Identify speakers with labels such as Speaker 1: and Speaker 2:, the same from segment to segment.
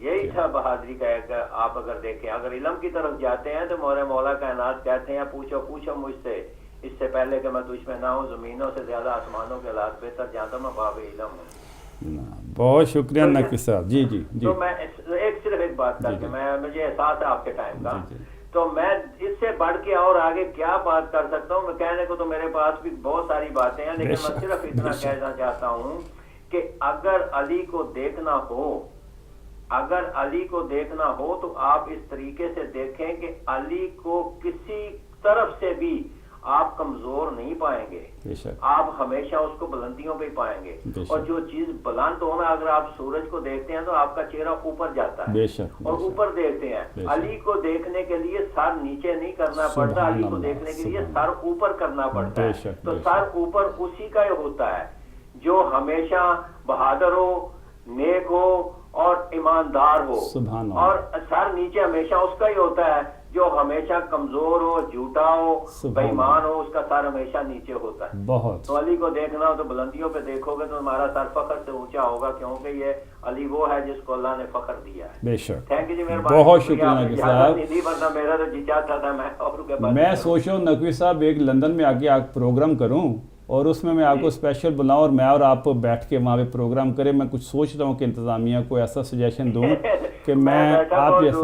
Speaker 1: یہی تھا بہادری کا ایک. آپ اگر دیکھیں، اگر علم کی طرف جاتے ہیں تو مولا کائنات کہتے ہیں پوچھو مجھ سے اس سے پہلے کہ میں تجھ میں نہ ہوں، زمینوں سے زیادہ آسمانوں کے حالات بہتر جانتا ہوں، میں باب علم ہوں.
Speaker 2: بہت شکریہ نقوی صاحب. جی جی جی.
Speaker 1: تو میں صرف ایک بات کر کے مجھے احساس ہے آپ کے ٹائم کا، تو میں اس سے بڑھ کے اور آگے کیا بات کر سکتا ہوں؟ میں کہنے کو تو میرے پاس بھی بہت ساری باتیں ہیں، لیکن میں صرف اتنا کہنا چاہتا ہوں کہ اگر علی کو دیکھنا ہو تو آپ اس طریقے سے دیکھیں کہ علی کو کسی طرف سے بھی آپ کمزور نہیں پائیں گے، آپ ہمیشہ اس کو بلندیوں پہ پائیں گے. اور جو چیز بلند ہونا، اگر آپ سورج کو دیکھتے ہیں تو آپ کا چہرہ اوپر جاتا ہے اور اوپر دیکھتے ہیں. علی کو دیکھنے کے لیے سر نیچے نہیں کرنا پڑتا، علی کو دیکھنے کے لیے سر اوپر کرنا پڑتا ہے. تو سر اوپر اسی کا ہی ہوتا ہے جو ہمیشہ بہادر ہو، نیک ہو اور ایماندار ہو، اور سر نیچے ہمیشہ اس کا ہی ہوتا ہے جو ہمیشہ کمزور ہو، جھوٹا ہو، بے ایمان ہو، اس کا سر ہمیشہ نیچے ہوتا ہے.
Speaker 2: بہت.
Speaker 1: تو علی کو دیکھنا ہو تو بلندیوں پہ دیکھو گے تو تمہارا سر فخر سے اونچا ہوگا، کیونکہ یہ علی وہ ہے جس کو اللہ نے فخر دیا ہے.
Speaker 2: بے شک.
Speaker 1: تھینک یو جی، مہربانی.
Speaker 2: بہت شکریہ نقوی صاحب.
Speaker 1: میرا تو جی چاہتا تھا
Speaker 2: میں سوچ رہا ہوں نقوی صاحب ایک لندن میں آ کے پروگرام کروں اور اس میں آپ کو اسپیشل بلاؤں اور میں اور آپ بیٹھ کے وہاں پہ پروگرام کریں. میں کچھ سوچ رہا ہوں کہ انتظامیہ کو ایسا سجیشن دوں کہ میں آپ جیسے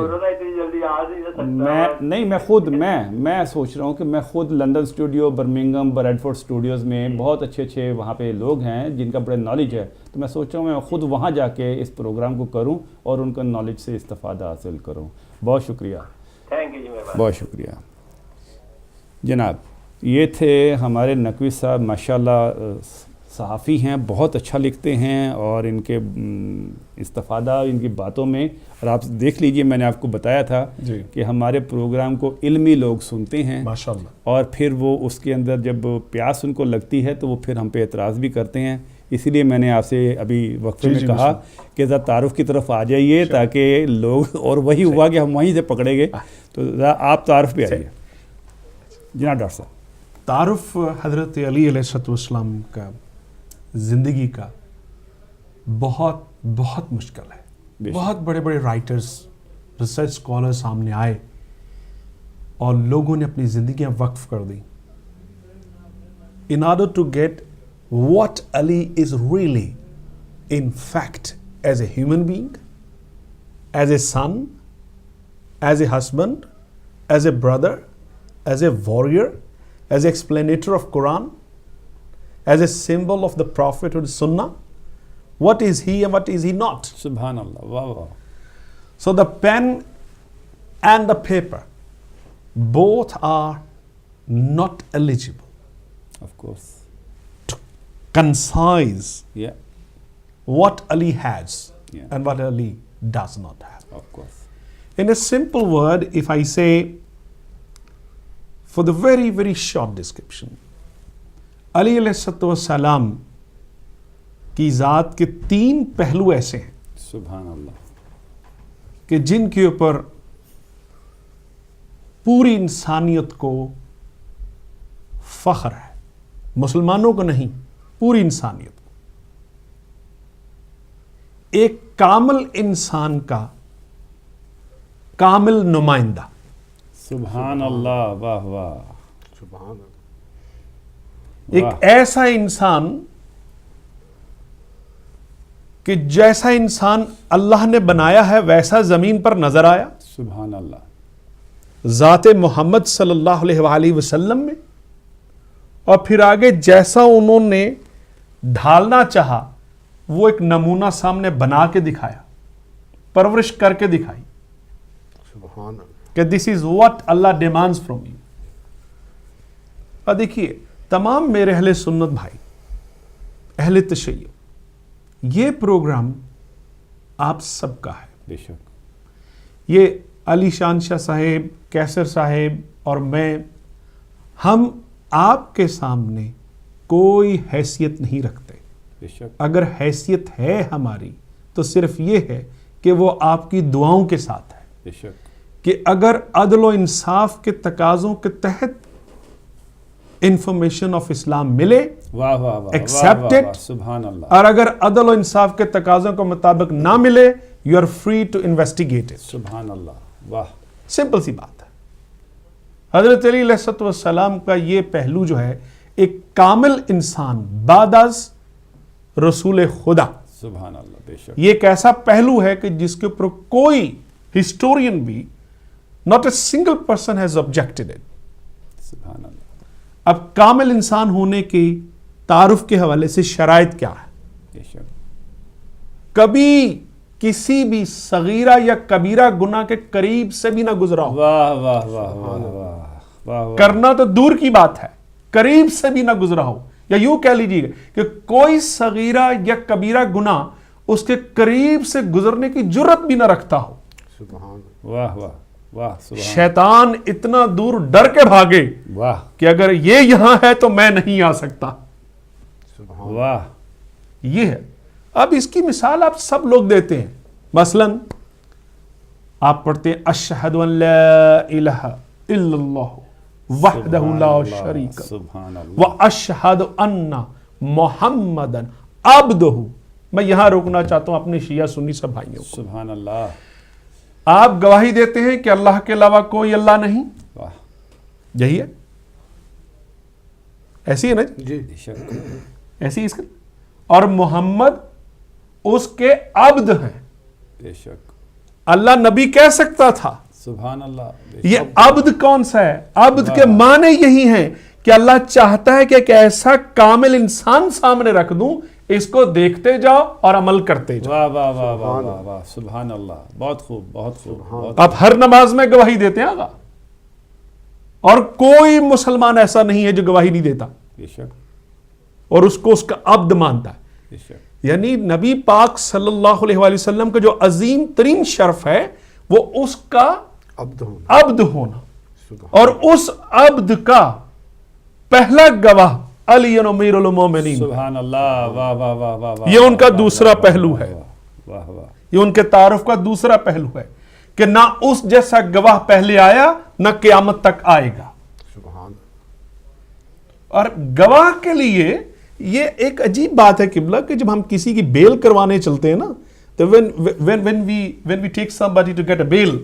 Speaker 2: میں سوچ رہا ہوں کہ میں خود London studio, Birmingham, Bradford studios میں بہت اچھے وہاں پہ لوگ ہیں جن کا بڑے نالج ہے، تو میں سوچ رہا ہوں میں خود وہاں جا کے اس پروگرام کو کروں اور ان کا نالج سے استفادہ حاصل کروں. بہت شکریہ. بہت شکریہ جناب. یہ تھے ہمارے نقوی صاحب، ماشاءاللہ صحافی ہیں، بہت اچھا لکھتے ہیں اور ان کے استفادہ ان کی باتوں میں. اور آپ دیکھ لیجئے، میں نے آپ کو بتایا تھا کہ ہمارے پروگرام کو علمی لوگ سنتے ہیں
Speaker 3: ماشاءاللہ،
Speaker 2: اور پھر وہ اس کے اندر جب پیاس ان کو لگتی ہے تو وہ پھر ہم پہ اعتراض بھی کرتے ہیں. اسی لیے میں نے آپ سے ابھی وقفے میں کہا کہ ذرا تعارف کی طرف آ جائیے تاکہ لوگ، اور وہی ہوا کہ ہم وہیں سے پکڑے گئے، تو ذرا آپ تعارف پہ آئیے. جناب ڈاکٹر صاحب.
Speaker 3: تعارف حضرت علی علیہ السلام کا زندگی کا بہت مشکل ہے. بہت بڑے بڑے رائٹرز، ریسرچ اسکالر سامنے آئے اور لوگوں نے اپنی زندگیاں وقف کر دی in order to get what Ali is really in fact as a human being, as a son, as a husband, as a brother, as a warrior, as an explainer of Quran, as a symbol of the Prophet Sunnah. What is he and what is he not?
Speaker 2: Subhanallah. Wow.
Speaker 3: So the pen and the paper both are not eligible.
Speaker 2: Of course.
Speaker 3: To concise what Ali has and what Ali does not have.
Speaker 2: Of course.
Speaker 3: In a simple word, if I say, for the very, very short description, علی علیہ السلام کی ذات کے 3 پہلو ایسے ہیں
Speaker 2: سبحان اللہ
Speaker 3: کہ جن کے اوپر پوری انسانیت کو فخر ہے، مسلمانوں کو نہیں، پوری انسانیت کو. ایک کامل انسان کا کامل نمائندہ.
Speaker 2: سبحان اللہ. واہ واہ.
Speaker 3: سبحان اللہ. ایک ایسا انسان کہ جیسا انسان اللہ نے بنایا ہے ویسا زمین پر نظر آیا.
Speaker 2: سبحان اللہ.
Speaker 3: ذات محمد صلی اللہ علیہ وآلہ وسلم میں، اور پھر آگے جیسا انہوں نے ڈھالنا چاہا وہ ایک نمونہ سامنے بنا کے دکھایا، پرورش کر کے دکھائی. سبحان اللہ. کہ دس از واٹ اللہ ڈیمانڈز فرام یو. اور دیکھیے تمام میرے اہل سنت بھائی، اہل تشیع، یہ پروگرام آپ سب کا ہے.
Speaker 2: بے شک.
Speaker 3: یہ علی شان شاہ صاحب، کیسر صاحب اور میں، ہم آپ کے سامنے کوئی حیثیت نہیں رکھتے.
Speaker 2: بے شک.
Speaker 3: اگر حیثیت ہے ہماری تو صرف یہ ہے کہ وہ آپ کی دعاؤں کے ساتھ ہے.
Speaker 2: بے شک.
Speaker 3: کہ اگر عدل و انصاف کے تقاضوں کے تحت انفارمیشن آف اسلام ملے,
Speaker 2: واہ واہ واہ,
Speaker 3: accept it,
Speaker 2: سبحان اللہ,
Speaker 3: اور اگر عدل و انصاف کے تقاضوں کے مطابق نہ ملے, you are free to investigate it.
Speaker 2: سبحان اللہ, واہ,
Speaker 3: سمپل سی بات ہے. حضرت علی علیہ السلام کا یہ پہلو جو ہے, ایک کامل انسان بعد از رسول خدا,
Speaker 2: سبحان اللہ, بے شک,
Speaker 3: یہ ایک ایسا پہلو ہے کہ جس کے اوپر کوئی ہسٹورین بھی, not a single person has objected it.
Speaker 2: سبحان اللہ,
Speaker 3: اب کامل انسان ہونے کی تعارف کے حوالے سے شرائط کیا ہے؟
Speaker 2: بے شک,
Speaker 3: کبھی کسی بھی صغیرہ یا کبیرہ گناہ کے قریب سے بھی نہ گزرا ہو.
Speaker 2: واہ واہ واہ واہ واہ واہ,
Speaker 3: کرنا تو دور کی بات ہے, قریب سے بھی نہ گزرا ہو. یا یوں کہہ لیجیے کہ کوئی صغیرہ یا کبیرہ گناہ اس کے قریب سے گزرنے کی جرت بھی نہ رکھتا ہو.
Speaker 2: واہ واہ واہ, سبحان,
Speaker 3: شیطان اتنا دور ڈر کے بھاگے
Speaker 2: واہ
Speaker 3: کہ اگر یہ یہاں ہے تو میں نہیں آ سکتا.
Speaker 2: واہ,
Speaker 3: یہ ہے. اب اس کی مثال آپ سب لوگ دیتے ہیں. مثلا آپ پڑھتے ہیں اشہد ان لا الہ الا اللہ وحدہ لا شریک لہ
Speaker 2: سبحان اللہ,
Speaker 3: واشہد ان محمدن عبدہ. میں یہاں روکنا چاہتا ہوں اپنے شیعہ سنی سب بھائیوں کو.
Speaker 2: سبحان اللہ,
Speaker 3: آپ گواہی دیتے ہیں کہ اللہ کے علاوہ کوئی اللہ نہیں,
Speaker 2: واہ,
Speaker 3: یہی ہے, ایسی ہے نا جی,
Speaker 2: بے شک,
Speaker 3: ایسی اس کا, اور محمد اس کے عبد ہیں.
Speaker 2: بے شک,
Speaker 3: اللہ نبی کہہ سکتا تھا.
Speaker 2: سبحان اللہ, بے
Speaker 3: یہ
Speaker 2: شک,
Speaker 3: عبد کون سا ہے؟ عبد کے معنی یہی ہیں کہ اللہ چاہتا ہے کہ ایک ایسا کامل انسان سامنے رکھ دوں, اس کو دیکھتے جاؤ اور عمل کرتے جاؤ.
Speaker 2: واہ واہ واہ واہ واہ واہ, سبحان اللہ, بہت خوب, بہت خوب, بہت,
Speaker 3: آپ ہر نماز میں گواہی دیتے ہیں آقا, اور کوئی مسلمان ایسا نہیں ہے جو گواہی نہیں دیتا
Speaker 2: بے شک,
Speaker 3: اور اس کو اس کا عبد مانتا ہے.
Speaker 2: بے شک,
Speaker 3: یعنی نبی پاک صلی اللہ علیہ وآلہ وسلم کا جو عظیم ترین شرف ہے وہ اس کا عبد ہونا, اور اس عبد کا پہلا گواہ علی امیر المومنین,
Speaker 2: سبحان اللہ, واہ واہ واہ واہ واہ,
Speaker 3: یہ ان کا دوسرا پہلو ہے.
Speaker 2: واہ واہ,
Speaker 3: یہ ان کے تعارف کا دوسرا پہلو ہے کہ نہ اس جیسا گواہ پہلے آیا نہ قیامت تک آئے گا. اور گواہ کے لیے یہ ایک عجیب بات ہے قبلہ کہ جب ہم کسی کی بیل کروانے چلتے ہیں نا, تو when we take somebody to get a bail,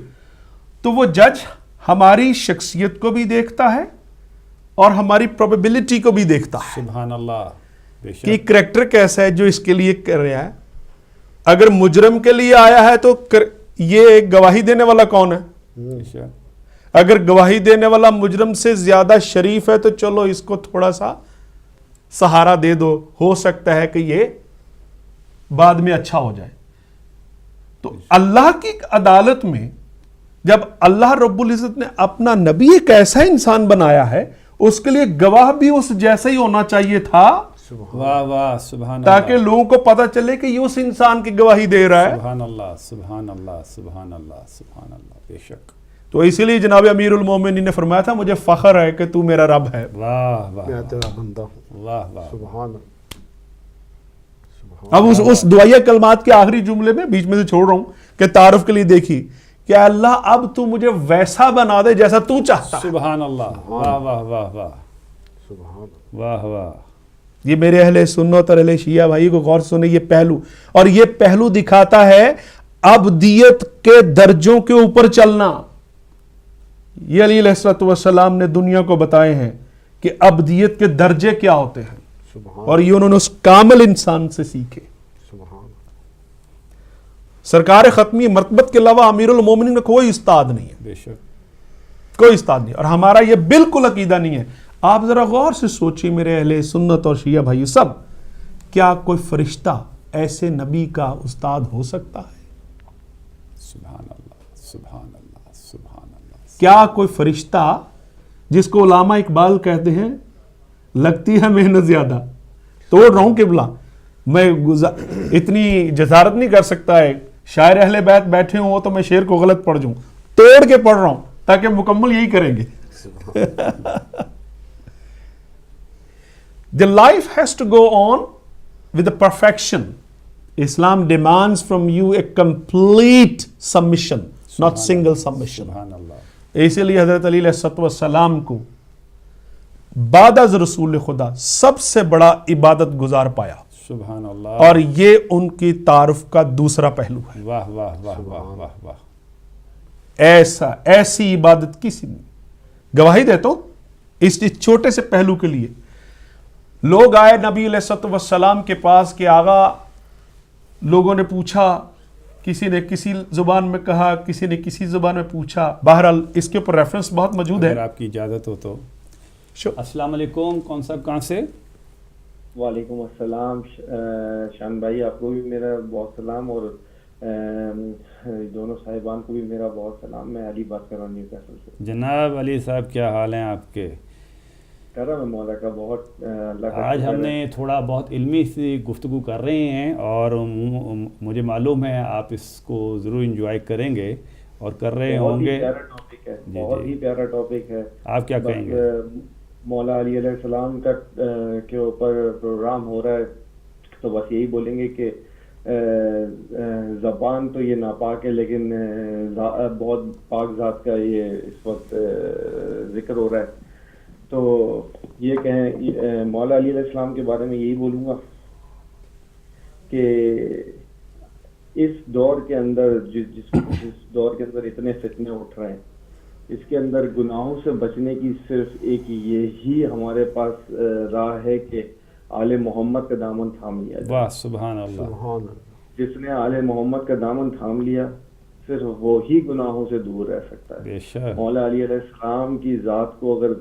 Speaker 3: تو وہ جج ہماری شخصیت کو بھی دیکھتا ہے اور ہماری پروبیبلٹی کو بھی دیکھتا ہے.
Speaker 2: سبحان اللہ, بے شک,
Speaker 3: کہ کریکٹر کیسا ہے جو اس کے لیے کر رہا ہے. اگر مجرم کے لیے آیا ہے تو یہ گواہی دینے والا کون ہے؟
Speaker 2: بے شک,
Speaker 3: اگر گواہی دینے والا مجرم سے زیادہ شریف ہے تو چلو اس کو تھوڑا سا سہارا دے دو, ہو سکتا ہے کہ یہ بعد میں اچھا ہو جائے. تو اللہ کی عدالت میں جب اللہ رب العزت نے اپنا نبی ایک ایسا انسان بنایا ہے, اس کے لیے گواہ بھی اس جیسا ہی ہونا چاہیے تھا,
Speaker 2: واہ واہ, سبحان اللہ,
Speaker 3: تاکہ لوگوں کو پتا چلے کہ یہ اس انسان کی گواہی دے رہا ہے.
Speaker 2: سبحان اللہ, سبحان اللہ, سبحان اللہ, سبحان اللہ, بے شک.
Speaker 3: تو اسی لیے جناب امیر المومنین نے فرمایا تھا مجھے فخر ہے کہ تو میرا رب ہے.
Speaker 2: واہ واہ, میں تیرا بندہ ہوں. واہ واہ, سبحان اللہ.
Speaker 3: اب اس دعائیہ کلمات کے آخری جملے میں بیچ میں سے چھوڑ رہا ہوں کہ تعارف کے لیے دیکھی کہ اللہ اب تو مجھے ویسا بنا دے جیسا تو چاہتا.
Speaker 2: سبحان اللہ, واہ واہ واہ واہ, واہ واہ.
Speaker 3: یہ میرے اہل سنت اور اہل شیعہ بھائی کو غور سے سنیں یہ پہلو, اور یہ پہلو دکھاتا ہے ابدیت کے درجوں کے اوپر چلنا. یہ علی علیہ السلام نے دنیا کو بتائے ہیں کہ ابدیت کے درجے کیا ہوتے ہیں, اور یہ انہوں نے اس کامل انسان سے سیکھے. سرکار ختمی مرتبت کے علاوہ امیر المومنین کا کوئی استاد نہیں ہے,
Speaker 2: بے شک,
Speaker 3: کوئی استاد نہیں, اور ہمارا یہ بالکل عقیدہ نہیں ہے. آپ ذرا غور سے سوچیں میرے اہل سنت اور شیعہ بھائی سب, کیا کوئی فرشتہ ایسے نبی کا استاد ہو سکتا ہے؟
Speaker 2: سبحان اللہ, سبحان اللہ, سبحان اللہ.
Speaker 3: کیا کوئی فرشتہ جس کو علامہ اقبال کہتے ہیں لگتی ہے محنت زیادہ, توڑ رہا ہوں قبلہ, میں اتنی جسارت نہیں کر سکتا ہے, شاعر اہل بیت بیٹھے ہوں تو میں شعر کو غلط پڑھ جاؤں, توڑ کے پڑھ رہا ہوں تاکہ مکمل یہی کریں گے. The life has to go on with the perfection. Islam demands from you a complete submission, not single submission.
Speaker 2: سبحان اللہ.
Speaker 3: اسی لیے حضرت علی علیہ السلام کو بعد از رسول خدا سب سے بڑا عبادت گزار پایا.
Speaker 2: سبحان اللہ.
Speaker 3: اور یہ ان کی تعارف کا دوسرا پہلو ہے.
Speaker 2: واہ واہ واہ واہ واہ واہ.
Speaker 3: ایسی عبادت کسی نے. گواہی دیتا ہوں اس چھوٹے سے پہلو کے لیے. لوگ آئے نبی علیہ الصلوۃ والسلام کے پاس کہ آغا، لوگوں نے پوچھا، کسی نے کسی زبان میں کہا، کسی نے کسی زبان میں پوچھا. بہرحال اس کے اوپر ریفرنس بہت موجود ہے.
Speaker 2: اگر آپ کی اجازت ہو تو. السلام علیکم. کون صاحب کہاں سے؟
Speaker 4: وعلیکم السلام شان بھائی، آپ کو بھی میرا بہت سلام، اور دونوں صاحبان کو بھی میرا بہت سلام. میں علی بات کر رہا ہوں نیو کیسل سے.
Speaker 2: جناب علی صاحب، کیا حال ہیں آپ کے؟
Speaker 4: کرم ہے مولا کا بہت. اللہ کا
Speaker 2: آج ہم نے تھوڑا بہت علمی سی گفتگو کر رہے ہیں اور مجھے معلوم ہے آپ اس کو ضرور انجوائے کریں گے اور کر رہے ہوں گے.
Speaker 4: بہت ہی پیارا ٹاپک ہے.
Speaker 2: آپ کیا کہیں گے؟
Speaker 4: مولا علی علیہ السلام کا کے اوپر پروگرام ہو رہا ہے، تو بس یہی بولیں گے کہ زبان تو یہ ناپاک ہے، لیکن بہت پاک ذات کا یہ اس وقت ذکر ہو رہا ہے. تو یہ کہیں مولا علی علیہ السلام کے بارے میں یہی بولوں گا کہ اس دور کے اندر جس دور کے اندر اتنے فتنے اٹھ رہے ہیں، اس کے اندر گناہوں سے بچنے کی صرف ایک یہی ہمارے پاس راہ ہے کہ آل محمد کا دامن تھام لیا جائے.
Speaker 2: واہ سبحان اللہ.
Speaker 4: جس نے آل محمد کا دامن تھام لیا صرف وہی گناہوں سے دور رہ سکتا ہے.
Speaker 2: بے شک.
Speaker 4: مولا علی علیہ السلام کی ذات کو اگر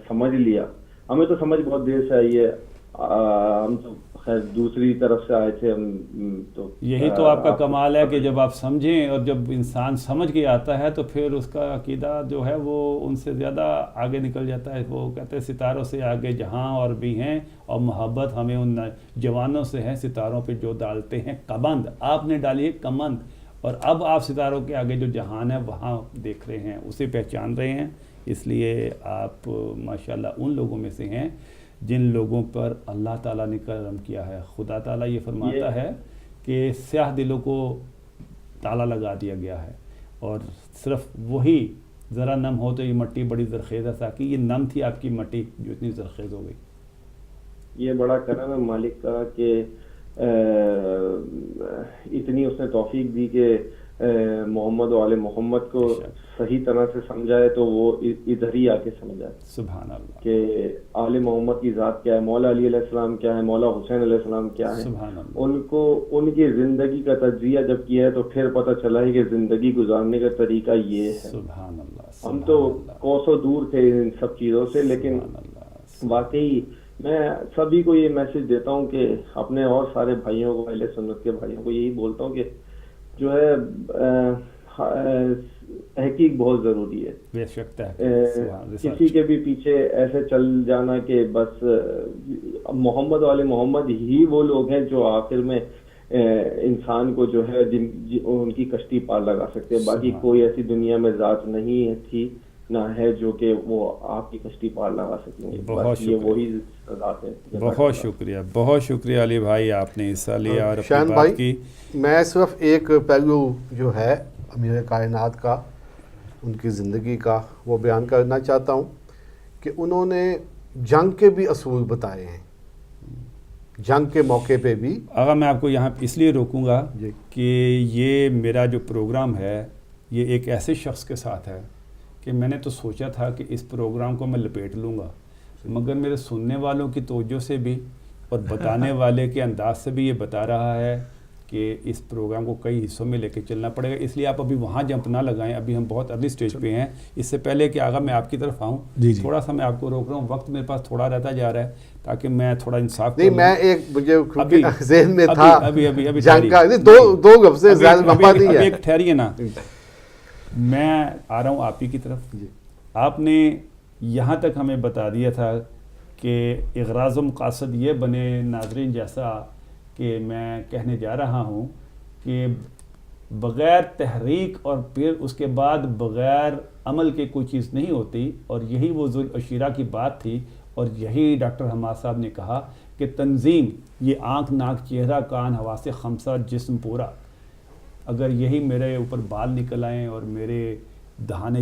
Speaker 4: سمجھ لیا، ہمیں تو سمجھ بہت دیر سے آئی ہے، ہم تو خیر دوسری طرف سے آئے تھے. ہم تو
Speaker 2: یہی تو آپ کا کمال ہے کہ جب آپ سمجھیں اور جب انسان سمجھ کے آتا ہے تو پھر اس کا عقیدہ جو ہے وہ ان سے زیادہ آگے نکل جاتا ہے. وہ کہتے ہیں ستاروں سے آگے جہاں اور بھی ہیں، اور محبت ہمیں ان جوانوں سے ہے ستاروں پہ جو ڈالتے ہیں کمند. آپ نے ڈالی ہے کمند، اور اب آپ ستاروں کے آگے جو جہان ہے وہاں دیکھ رہے ہیں، اسے پہچان رہے ہیں. اس لیے آپ ماشاءاللہ ان لوگوں میں سے ہیں جن لوگوں پر اللہ تعالیٰ نے کرم کیا ہے. خدا تعالیٰ یہ فرماتا ہے کہ سیاہ دلوں کو تالا لگا دیا گیا ہے، اور صرف وہی ذرا نم ہو تو یہ مٹی بڑی زرخیز ہے. تاکہ یہ نم تھی آپ کی مٹی جو اتنی زرخیز ہو گئی.
Speaker 4: یہ بڑا کرم ہے مالک کا کہ اتنی اس نے توفیق دی کہ محمد و آل محمد کو صحیح طرح سے سمجھائے، تو وہ ادھر ہی آ کے سمجھائے.
Speaker 2: سبحان اللہ.
Speaker 4: کہ آل محمد کی ذات کیا ہے، مولا علی علیہ السلام کیا ہے، مولا حسین علیہ السلام کیا ہے.
Speaker 2: سبحان اللہ.
Speaker 4: ان کو ان کی زندگی کا تجزیہ جب کیا ہے تو پھر پتہ چلا ہے کہ زندگی گزارنے کا طریقہ یہ ہے.
Speaker 2: سبحان اللہ.
Speaker 4: ہم تو کوسوں دور تھے ان سب چیزوں سے، لیکن واقعی میں سبھی کو یہ میسج دیتا ہوں کہ اپنے اور سارے بھائیوں کو، اہل سنت کے بھائیوں کو یہی بولتا ہوں کہ جو ہے تحقیق بہت ضروری ہے.
Speaker 2: بے شک
Speaker 4: کسی کے بھی پیچھے ایسے چل جانا کہ بس محمد والے محمد ہی وہ لوگ ہیں جو آخر میں انسان کو جو ہے ان کی کشتی پار لگا سکتے ہیں. باقی کوئی ایسی دنیا میں ذات نہیں تھی نہ ہے جو کہ وہ آپ کی کشتی پار لگا سکیں گے.
Speaker 2: بہت شکریہ.
Speaker 4: وہی ذات ہے.
Speaker 2: بہت شکریہ، بہت شکریہ علی بھائی، آپ نے حصہ لیا اور
Speaker 5: شان بھائی میں صرف ایک پہلو جو ہے امیر کائنات کا، ان کی زندگی کا، وہ بیان کرنا چاہتا ہوں کہ انہوں نے جنگ کے بھی اصول بتائے ہیں. جنگ کے موقع پہ بھی
Speaker 2: آغا میں آپ کو یہاں اس لیے روکوں گا کہ یہ میرا جو پروگرام ہے یہ ایک ایسے شخص کے ساتھ ہے کہ میں نے تو سوچا تھا کہ اس پروگرام کو میں لپیٹ لوں گا، مگر میرے سننے والوں کی توجہ سے بھی اور بتانے والے کے انداز سے بھی یہ بتا رہا ہے کہ اس پروگرام کو کئی حصوں میں لے کے چلنا پڑے گا. اس لیے آپ ابھی وہاں جمپ نہ لگائیں، ابھی ہم بہت ارلی سٹیج پہ ہیں. اس سے پہلے کہ آغا میں آپ کی طرف آؤں، تھوڑا سا میں آپ کو روک رہا ہوں، وقت میرے پاس تھوڑا رہتا جا رہا ہے تاکہ میں تھوڑا انصاف
Speaker 5: نہیں. میں ایک مجھے ذہن میں تھا
Speaker 2: ابھی
Speaker 5: جنگ کا دو لفظ زیادہ لمبا نہیں ہے.
Speaker 2: ایک ٹھہریے نا، میں آ رہا ہوں آپ ہی کی طرف. آپ نے یہاں تک ہمیں بتا دیا تھا کہ اغراض و مقاصد یہ بنے ناظرین جیسا کہ میں کہنے جا رہا ہوں کہ بغیر تحریک اور پھر اس کے بعد بغیر عمل کے کوئی چیز نہیں ہوتی. اور یہی وہ ذو العشیرہ کی بات تھی، اور یہی ڈاکٹر حماد صاحب نے کہا کہ تنظیم یہ آنکھ ناک چہرہ کان حواس خمسہ جسم پورا، اگر یہی میرے اوپر بال نکل آئیں اور میرے دہانے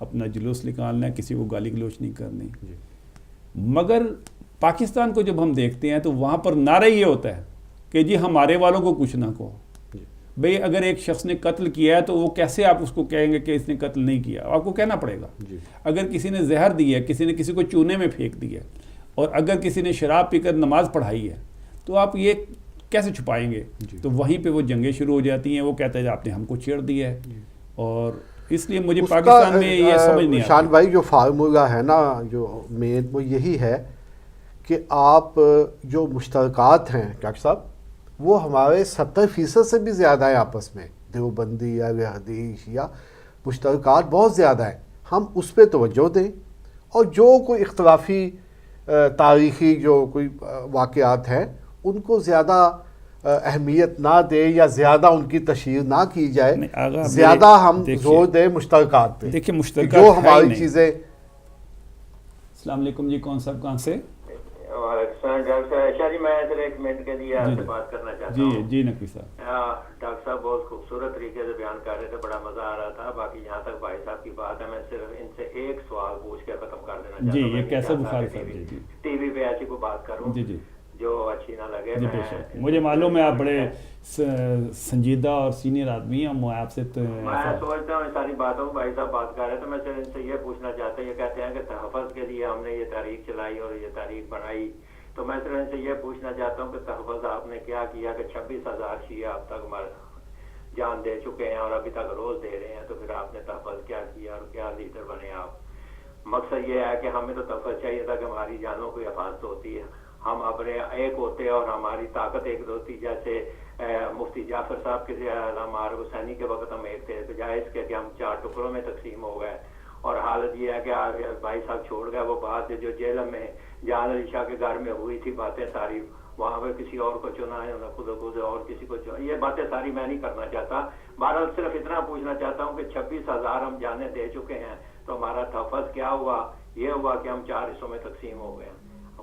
Speaker 2: اپنا جلوس نکالنا ہے، کسی کو گالی گلوچ نہیں کرنی. مگر پاکستان کو جب ہم دیکھتے ہیں تو وہاں پر نعرہ یہ ہوتا ہے کہ جی ہمارے والوں کو کچھ نہ کہو. بھئی اگر ایک شخص نے قتل کیا ہے تو وہ کیسے آپ اس کو کہیں گے کہ اس نے قتل نہیں کیا؟ آپ کو کہنا پڑے گا. اگر کسی نے زہر دی ہے، کسی نے کسی کو چونے میں پھینک دیا ہے، اور اگر کسی نے شراب پی کر نماز پڑھائی ہے تو آپ یہ کیسے چھپائیں گے؟ تو وہیں پہ وہ جنگیں شروع ہو جاتی ہیں. وہ کہتے ہیں آپ نے ہم کو چھیڑ دیا ہے. اور اس لیے مجھے پاکستان میں یہ سمجھ نہیں آتی.
Speaker 5: شان بھائی جو فارمولہ ہے نا جو مین وہ یہی ہے کہ آپ جو مشترکات ہیں ڈاکٹر صاحب وہ ہمارے 70% سے بھی زیادہ ہیں آپس میں. دیوبندی یا حدیث یا مشترکات بہت زیادہ ہیں. ہم اس پہ توجہ دیں اور جو کوئی اختلافی تاریخی جو کوئی واقعات ہیں ان کو زیادہ اہمیت نہ دیں یا زیادہ ان کی تشہیر نہ کی جائے. زیادہ ہم زور دیں مشترکات پہ.
Speaker 2: دیکھیں مشترکات
Speaker 5: جو ہماری چیزیں.
Speaker 2: السلام علیکم جی، کون صاحب کہاں سے؟
Speaker 1: جی میں ایک منٹ کے لیے آپ سے بات کرنا چاہتا ہوں.
Speaker 2: جی نقوی صاحب.
Speaker 1: ڈاکٹر صاحب بہت خوبصورت طریقے سے بیان کر رہے تھے، بڑا مزہ آ رہا تھا. باقی جہاں تک بھائی صاحب کی بات ہے میں صرف ان سے ایک سوال پوچھ کے ختم کر دینا چاہتا ہوں.
Speaker 2: جی یہ کیسے بخار صاحب؟ جی
Speaker 1: ٹی وی پہ ایسی کوئی بات کروں
Speaker 2: جی
Speaker 1: جو اچھی نہ لگے.
Speaker 2: مجھے معلوم ہے آپ بڑے سنجیدہ اور سینئر آدمی ہیں. میں آپ سے
Speaker 1: میں سوچتا ہوں ساری باتوں بھائی صاحب بات کر رہے تو میں ان سے یہ پوچھنا چاہتا ہوں. یہ کہتے ہیں کہ تحفظ کے لیے ہم نے یہ تحریک چلائی اور یہ تحریک بنائی، تو میں صرف ان سے یہ پوچھنا چاہتا ہوں کہ تحفظ آپ نے کیا کیا کہ 26,000 شیعہ اب تک جان دے چکے ہیں اور ابھی تک روز دے رہے ہیں، تو پھر آپ نے تحفظ کیا کیا اور کیا لیڈر بنے آپ؟ مقصد یہ ہے کہ ہمیں تو تحفظ چاہیے تھا کہ ہماری جانوں کی حفاظت ہوتی ہے، ہم اپنے ایک ہوتے اور ہماری طاقت ایک ہوتی. جیسے مفتی جعفر صاحب کے علامہ عارف حسینی کے وقت ہم ایک تھے، بجائے اس کے کہ ہم 4 ٹکڑوں میں تقسیم ہو گئے. اور حالت یہ ہے کہ بھائی صاحب چھوڑ گئے وہ بات جو جیل میں جان علی شاہ کے گھر میں ہوئی تھی باتیں ساری، وہاں پہ کسی اور کو چنا ہے خود اور کسی کو چنا. یہ باتیں ساری میں نہیں کرنا چاہتا. بہرحال صرف اتنا پوچھنا چاہتا ہوں کہ 26,000 ہم جانیں دے چکے ہیں تو ہمارا تحفظ کیا ہوا؟ یہ ہوا کہ ہم 4 حصوں میں تقسیم ہو گئے.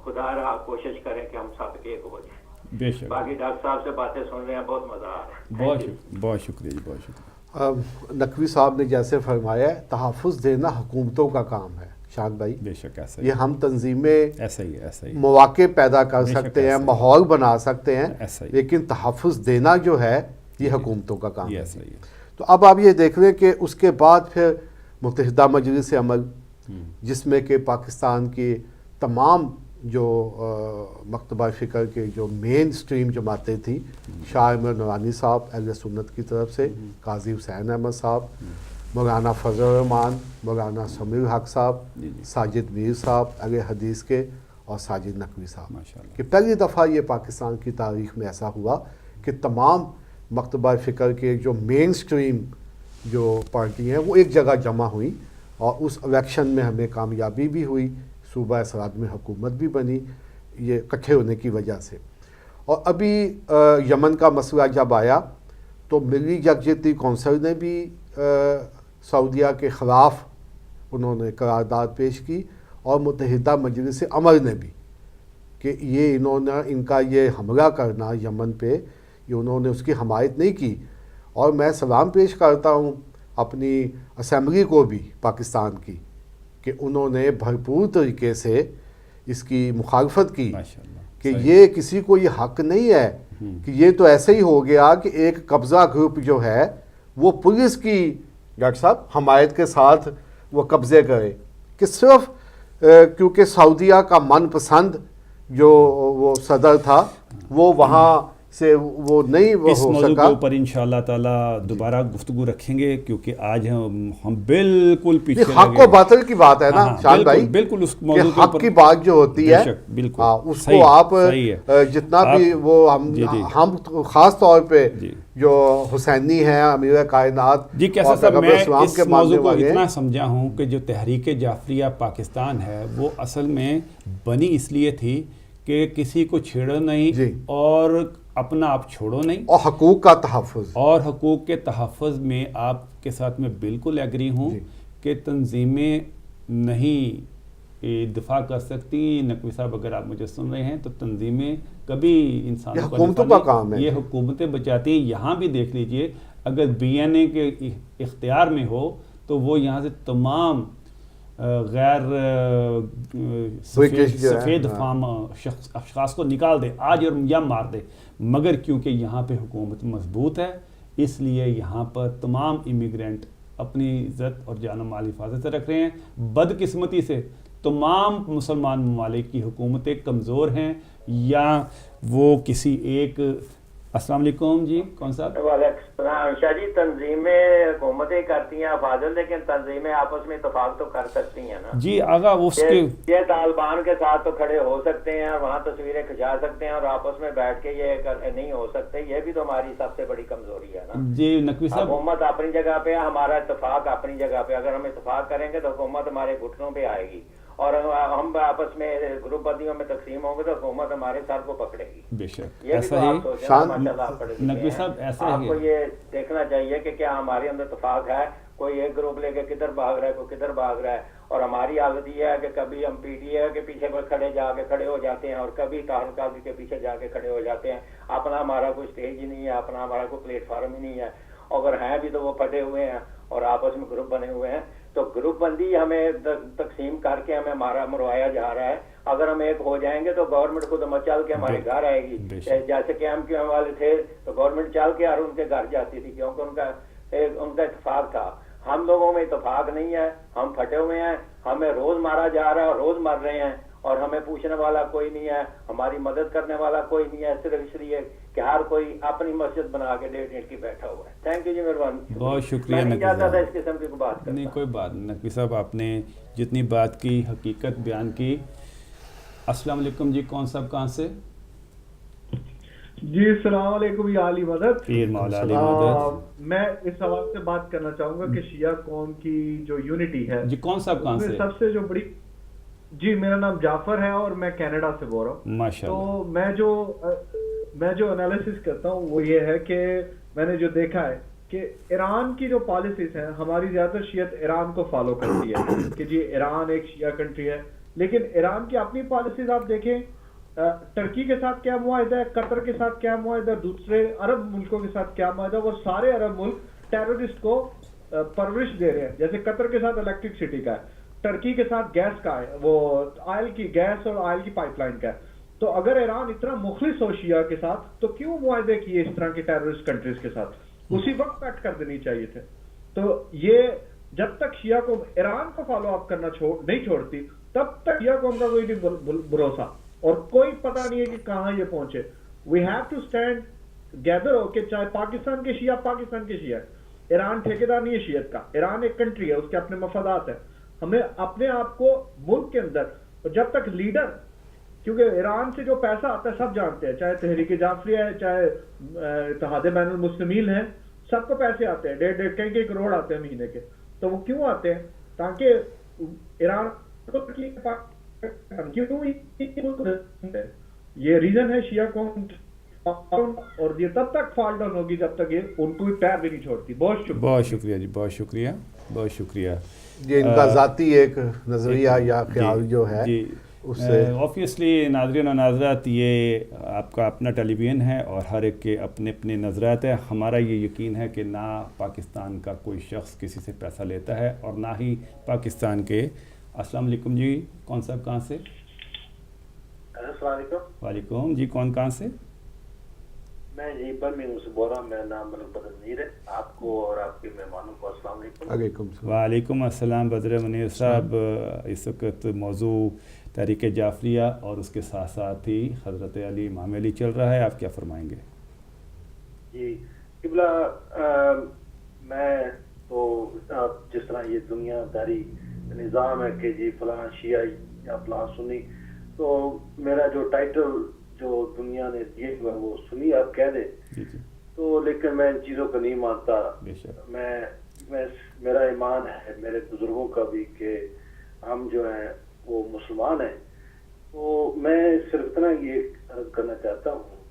Speaker 1: خدا رہا کوشش کریں کہ ہم سب ایک ہو جائیں.
Speaker 2: بے شک.
Speaker 1: باقی ڈاکٹر صاحب سے باتیں سن رہے ہیں، بہت مزہ آ رہا ہے.
Speaker 2: بہت شکریہ جی، بہت شکریہ.
Speaker 5: نقوی صاحب نے جیسے فرمایا ہے تحفظ دینا حکومتوں کا کام ہے شان بھائی.
Speaker 2: بے شک ایسا
Speaker 5: یہ ہم تنظیمیں
Speaker 2: ایسا ہی
Speaker 5: مواقع پیدا کر سکتے ہیں، ماحول بنا سکتے ہیں، لیکن تحفظ دینا جو ہے یہ حکومتوں کا کام ہے. تو اب آپ یہ دیکھ لیں کہ اس کے بعد پھر متحدہ مجلس عمل جس میں کہ پاکستان کی تمام جو مکتبہ فکر کے جو مین سٹریم جماعتیں تھیں، شاہ عمر نورانی صاحب اہل سنت کی طرف سے، قاضی حسین احمد صاحب، مولانا فضل الرحمان، مولانا سمیع الحق صاحب، ساجد میر صاحب اہل حدیث کے، اور ساجد نقوی صاحب، کہ پہلی دفعہ یہ پاکستان کی تاریخ میں ایسا ہوا کہ تمام مکتبہ فکر کے جو مین سٹریم جو پارٹی ہیں وہ ایک جگہ جمع ہوئی، اور اس الیکشن میں ہمیں کامیابی بھی ہوئی، صوبہ اسرات میں حکومت بھی بنی یہ اکٹھے ہونے کی وجہ سے. اور ابھی یمن کا مسئلہ جب آیا تو ملی یکجہتی کونسل نے بھی سعودیہ کے خلاف انہوں نے قرارداد پیش کی، اور متحدہ مجلس عمل نے بھی، کہ یہ ان کا یہ حملہ کرنا یمن پہ یہ انہوں نے اس کی حمایت نہیں کی. اور میں سلام پیش کرتا ہوں اپنی اسمبلی کو بھی پاکستان کی کہ انہوں نے بھرپور طریقے سے اس کی مخالفت کی، کہ یہ کسی کو یہ حق نہیں ہے کہ یہ تو ایسے ہی ہو گیا کہ ایک قبضہ گروپ جو ہے وہ پولیس کی ڈاکٹر صاحب حمایت کے ساتھ وہ قبضے کرے، کہ صرف کیونکہ سعودیہ کا من پسند جو وہ صدر تھا وہ وہاں سے وہ نہیں وہ
Speaker 2: اس
Speaker 5: ہو
Speaker 2: موضوع
Speaker 5: سکا.
Speaker 2: کے اوپر انشاءاللہ تعالی دوبارہ گفتگو رکھیں گے، کیونکہ آج ہم بالکل پیچھے
Speaker 5: حق و باطل کی بات ہے نا شان بھائی،
Speaker 2: بالکل اس
Speaker 5: کہ
Speaker 2: موضوع کے
Speaker 5: حق
Speaker 2: اوپر
Speaker 5: کی بات جو ہوتی ہے اس کو آپ جتنا بھی وہ ہم خاص طور پہ جو حسینی ہیں امیر کائنات
Speaker 2: جی کیسا صاحب، میں اس موضوع کو اتنا سمجھا ہوں کہ جو تحریک جعفریہ پاکستان ہے وہ اصل میں بنی اس لیے تھی کہ کسی کو چھیڑو نہیں اور اپنا آپ چھوڑو نہیں،
Speaker 5: اور حقوق کا تحفظ، اور
Speaker 2: حقوق کے تحفظ میں آپ کے ساتھ میں بالکل ایگری ہوں کہ تنظیمیں نہیں دفاع کر سکتی. نقوی صاحب اگر آپ مجھے سن رہے ہیں تو تنظیمیں کبھی انسانوں کا
Speaker 5: حکومتوں کا کام ہے،
Speaker 2: یہ حکومتیں بچاتی ہیں. یہاں بھی دیکھ لیجئے اگر BNA کے اختیار میں ہو تو وہ یہاں سے تمام غیر سفید فام اشخاص کو نکال دے آج اور یا مار دے، مگر کیونکہ یہاں پہ حکومت مضبوط ہے اس لیے یہاں پر تمام امیگرینٹ اپنی عزت اور جان و مال حفاظت سے رکھ رہے ہیں. بدقسمتی سے تمام مسلمان ممالک کی حکومتیں کمزور ہیں یا وہ کسی ایک. السلام علیکم جی، کون صاحب؟
Speaker 1: وعلیکم السلام. شاہ جی، تنظیمیں حکومتیں کرتی ہیں حفاظت، لیکن تنظیمیں آپس میں اتفاق تو کر سکتی ہیں نا
Speaker 2: جی آغا. اس کے
Speaker 1: یہ طالبان کے ساتھ تو کھڑے ہو سکتے ہیں اور وہاں تصویریں کھچا سکتے ہیں اور آپس میں بیٹھ کے یہ نہیں ہو سکتے. یہ بھی تو ہماری سب سے بڑی کمزوری ہے نا
Speaker 2: جی. نقوی صاحب،
Speaker 1: حکومت اپنی جگہ پہ، ہمارا اتفاق اپنی جگہ پہ. اگر ہم اتفاق کریں گے تو حکومت ہمارے گھٹنوں پہ آئے گی، اور ہم آپس میں گروپ بندیوں میں تقسیم ہوں گے تو حکومت ہمارے سر کو پکڑے گی.
Speaker 2: بے شک
Speaker 1: یہ بھی تو آپ سوچیں ماشاءاللہ آپ پڑھے لکھے ہیں. آپ کو یہ دیکھنا چاہیے کہ کیا ہمارے اندر اتفاق ہے. کوئی ایک گروپ لے کے کدھر بھاگ رہا ہے، کوئی کدھر بھاگ رہا ہے. اور ہماری عادت یہ ہے کہ کبھی ہم پی ٹی اے کے پیچھے پر کھڑے ہو جاتے ہیں اور کبھی طاہر قادری کے پیچھے جا کے کھڑے ہو جاتے ہیں. اپنا ہمارا کوئی اسٹیج ہی نہیں ہے، اپنا ہمارا کوئی پلیٹ فارم ہی نہیں ہے. اگر ہیں بھی تو وہ پھٹے ہوئے ہیں اور آپس میں گروپ بنے ہوئے ہیں. تو گروپ بندی ہمیں تقسیم کر کے ہمیں مروایا جا رہا ہے. اگر ہم ایک ہو جائیں گے تو گورنمنٹ خود چل کے ہمارے گھر آئے گی. جیسے کہ ایم کیو ایم والے تھے تو گورنمنٹ چل کے اور ان کے گھر جاتی تھی، کیونکہ ان کا اتفاق تھا. ہم لوگوں میں اتفاق نہیں ہے، ہم پھٹے ہوئے ہیں. ہمیں روز مارا جا رہا ہے اور روز مر رہے ہیں اور ہمیں پوچھنے والا کوئی نہیں ہے، ہماری مدد کرنے والا کوئی نہیں ہے، صرف اس لیے کہ ہر کوئی اپنی مسجد بنا کے 1.5 اینٹ کی بیٹھا ہوا ہے. تھینک یو جی، مہربانی.
Speaker 2: بہت شکریہ
Speaker 1: نقوی صاحب. اس قسم کی بات کرتا
Speaker 2: نہیں کوئی بات نہیں. نقوی صاحب آپ نے جتنی بات کی حقیقت بیان کی. السلام علیکم جی، کون صاحب کہاں سے؟
Speaker 6: جی السلام علیکم یا علی مدد.
Speaker 2: پیر مولا علی مدد.
Speaker 6: میں اس حوالے سے بات کرنا چاہوں گا کہ شیعہ قوم کی جو یونٹی ہے
Speaker 2: جی. کون صاحب کہاں سے؟
Speaker 6: سب سے جو بڑی. جی میرا نام جعفر ہے اور میں کینیڈا سے بول رہا ہوں.
Speaker 2: ماشاءاللہ.
Speaker 6: تو میں جو انالیسس کرتا ہوں وہ یہ ہے کہ میں نے جو دیکھا ہے کہ ایران کی جو پالیسیز ہیں، ہماری زیادہ تر شیعت ایران کو فالو کرتی ہے کہ جی ایران ایک شیعہ کنٹری ہے، لیکن ایران کی اپنی پالیسیز آپ دیکھیں. ترکی کے ساتھ کیا معاہدہ ہے، قطر کے ساتھ کیا معاہدہ، دوسرے عرب ملکوں کے ساتھ کیا معاہدہ. وہ سارے عرب ملک ٹیررسٹ کو پرورش دے رہے ہیں. جیسے قطر کے ساتھ الیکٹرکسٹی کا ہے، ٹرکی کے ساتھ گیس کا ہے، وہ آئل کی گیس اور آئل کی پائپ لائن کا ہے. تو اگر ایران اتنا مخلص ہو شیعہ کے ساتھ تو کیوں معاہدے کیے اس طرح کی ٹیررسٹ کنٹریز کے ساتھ؟ اسی وقت کٹ کر دینی چاہیے تھے. تو یہ جب تک شیعہ قوم ایران کو فالو اپ کرنا نہیں چھوڑتی تب تک شیعہ قوم کا کوئی نہیں بھروسہ اور کوئی پتہ نہیں ہے کہ کہاں یہ پہنچے. We have to stand together ہو کہ چاہے پاکستان کے شیعہ پاکستان کے شیعہ. ایران ٹھیکیدار نہیں ہے شیعت کا، ایران ایک کنٹری ہے، اس کے اپنے مفادات ہیں. ہمیں اپنے آپ کو ملک کے اندر جب تک لیڈر، کیونکہ ایران سے جو پیسہ آتا ہے سب جانتے ہیں، چاہے تحریک جعفریہ ہے، چاہے اتحاد بین المسلمین ہے، سب کو پیسے آتے ہیں، 1.5 کئی کروڑ آتے ہیں مہینے کے. تو وہ کیوں آتے ہیں؟ تاکہ ایران یہ ریزن ہے شیعہ قوم، اور یہ تب تک فال ڈاؤن ہوگی جب تک یہ ان کو پیر بھی نہیں چھوڑتی. بہت شکریہ.
Speaker 2: بہت شکریہ جی، بہت شکریہ، بہت شکریہ.
Speaker 5: یہ ان کا ذاتی ایک نظریہ یا خیال جو ہے اس سے
Speaker 2: اوبیسلی ناظرین و ناظرات، یہ آپ کا اپنا ٹیلی ویژن ہے اور ہر ایک کے اپنے اپنے نظریات ہیں. ہمارا یہ یقین ہے کہ نہ پاکستان کا کوئی شخص کسی سے پیسہ لیتا ہے اور نہ ہی پاکستان کے. السلام علیکم جی، کون صاحب کہاں سے؟
Speaker 1: السلام علیکم.
Speaker 2: وعلیکم جی، کون کہاں سے؟
Speaker 1: میں جی برمنگھم سے بول رہا ہوں. میرا نام ملک بدر منیر ہے. آپ کو اور آپ کے مہمانوں کو السلام علیکم.
Speaker 5: علیکم السلام.
Speaker 2: وعلیکم السلام بدر منیر صاحب. اس وقت موضوع تحریک جعفریہ اور اس کے ساتھ ساتھ ہی حضرت علی امام علی چل رہا ہے. آپ کیا فرمائیں گے؟
Speaker 7: جی قبلہ، میں تو جس طرح یہ دنیا داری نظام ہے کہ جی فلاں شیعہ یا فلاں سنی، تو میرا جو ٹائٹل جو دنیا نے دیے ہوئے وہ سنی آپ کہہ دیں، تو لیکن میں ان چیزوں کو نہیں مانتا. میں میرا ایمان ہے میرے بزرگوں کا بھی کہ ہم جو ہیں وہ مسلمان ہیں. تو میں صرف اتنا یہ عرض کرنا چاہتا ہوں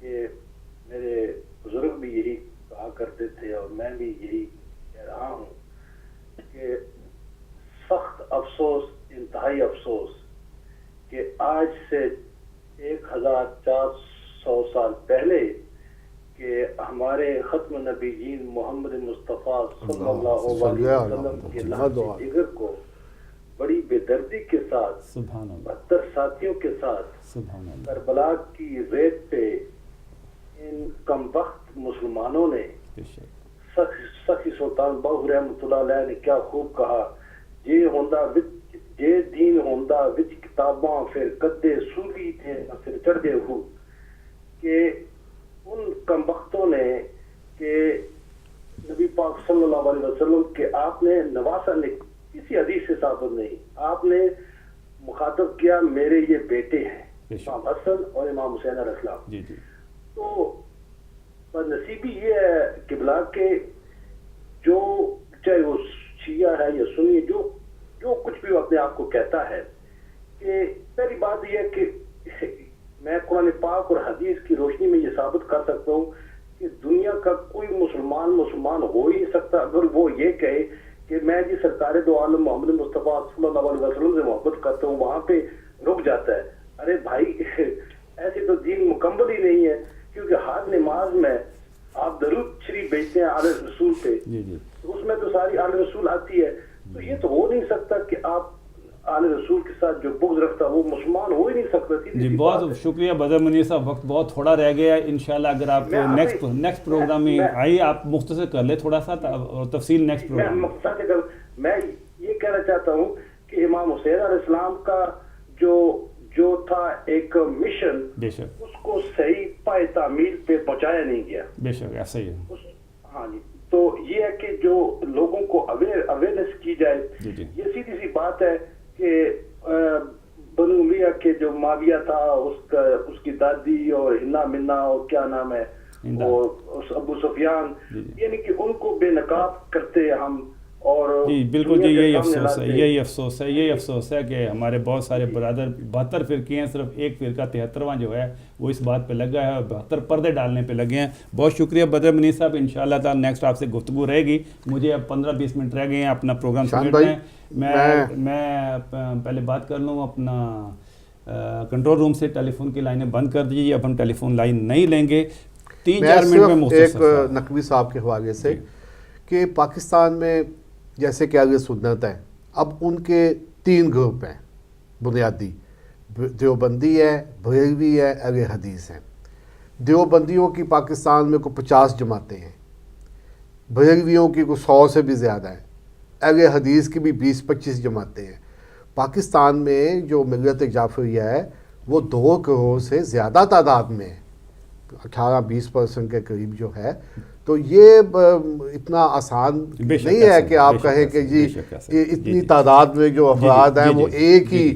Speaker 7: کہ میرے بزرگ بھی یہی کہا کرتے تھے اور میں بھی یہی کہہ رہا ہوں کہ سخت افسوس، انتہائی افسوس کہ آج سے 1400 سال پہلے کہ ہمارے ختم نبیین محمد مصطفیٰ صلی اللہ علیہ وسلم کے لحظ جگر کو بڑی بے دردی کے ساتھ 72 ساتھیوں کے ساتھ کربلا کی ریت پہ ان کم وقت مسلمانوں نے سخی سلطان باہو رحمۃ اللہ علیہ نے کیا خوب کہا، جے دین ہوندا وچ کتاباں پھر کدے سولی تھے پھر چڑھدے ہو، کہ ان کم وقتوں نے کہ نبی پاک صلی اللہ علیہ وسلم کے آپ نے نواسا نے کسی حدیث سے ثابت نہیں، آپ نے مخاطب کیا میرے یہ بیٹے ہیں امام حسن اور امام حسین علیہ السلام. تو نصیبی یہ ہے قبلہ کہ جو چاہے وہ شیعہ ہے یا سنی، جو کچھ بھی وہ اپنے آپ کو کہتا ہے، کہ پہلی بات یہ ہے کہ میں قرآن پاک اور حدیث کی روشنی میں یہ ثابت کر سکتا ہوں کہ دنیا کا کوئی مسلمان ہو ہی نہیں سکتا اگر وہ یہ کہے کہ میں جی سرکار دو عالم محمد مصطفیٰ صلی اللہ علیہ وسلم سے محبت کرتا ہوں، وہاں پہ رک جاتا ہے. ارے بھائی ایسے تو دین مکمل ہی نہیں ہے، کیونکہ ہر نماز میں آپ درود شریف بھیجتے ہیں آل رسول پہ، اس میں تو ساری آل رسول آتی ہے. تو یہ تو ہو نہیں سکتا کہ آپ آل رسول کے ساتھ جو بغض رکھتا وہ مسلمان ہو ہی نہیں سکتا.
Speaker 2: جی بہت شکریہ بدر منیر صاحب، وقت بہت تھوڑا رہ گیا ہے. انشاءاللہ اگر آپ نیکسٹ پروگرام میں آئیے آپ مختصر کر لیں تھوڑا سا اور تفصیل نیکسٹ پروگرام
Speaker 7: میں یہ کہنا چاہتا ہوں کہ امام حسین علیہ السلام کا جو تھا ایک مشن، اس کو صحیح پائے تعمیل پہ پہنچایا نہیں گیا. بے شک ایسا ہی ہے. ہاں جی، تو یہ ہے کہ جو لوگوں کو اویئرنیس کی جائے. یہ سیدھی سی بات ہے کہ بنو امیہ کے جو معاویہ تھا اس کی دادی اور ہنا منا اور کیا نام ہے اور ابو سفیان، یعنی کہ ان کو بے نقاب کرتے ہم. اور
Speaker 2: جی بالکل جی، یہی افسوس ہے کہ ہمارے بہت سارے برادر 72 فرقے ہیں، صرف ایک فرقہ 73واں جو ہے وہ اس بات پہ لگا ہے اور 72 پردے ڈالنے پہ لگے ہیں. بہت شکریہ بدر منیر صاحب، انشاءاللہ تعالی نیکسٹ آپ سے گفتگو رہے گی. مجھے اب 15-20 منٹ رہ گئے ہیں اپنا پروگرام سمیٹنے ہیں. میں پہلے بات کر لوں، اپنا کنٹرول روم سے ٹیلی فون کی لائنیں بند کر دیجیے. اب ہم ٹیلی فون لائن نہیں لیں گے. 3-4 منٹ میں مختصر
Speaker 5: ایک نقوی صاحب کے حوالے سے کہ پاکستان میں جیسے کہ آگے سنت ہے، اب ان کے 3 گروپ ہیں بنیادی، دیوبندی ہے، بریلوی ہے، اہل حدیث ہیں. دیوبندیوں کی پاکستان میں کوئی 50 جماعتیں ہیں، بریلویوں کی کوئی 100 سے بھی زیادہ ہیں، اہل حدیث کی بھی 20-25 جماعتیں ہیں. پاکستان میں جو ملت جعفریہ ہے وہ 2 کروڑ سے زیادہ تعداد میں ہے، 18-20% کے قریب جو ہے. تو یہ اتنا آسان نہیں ہے کہ آپ کہیں کہ جی اتنی تعداد میں جو افراد ہیں وہ ایک ہی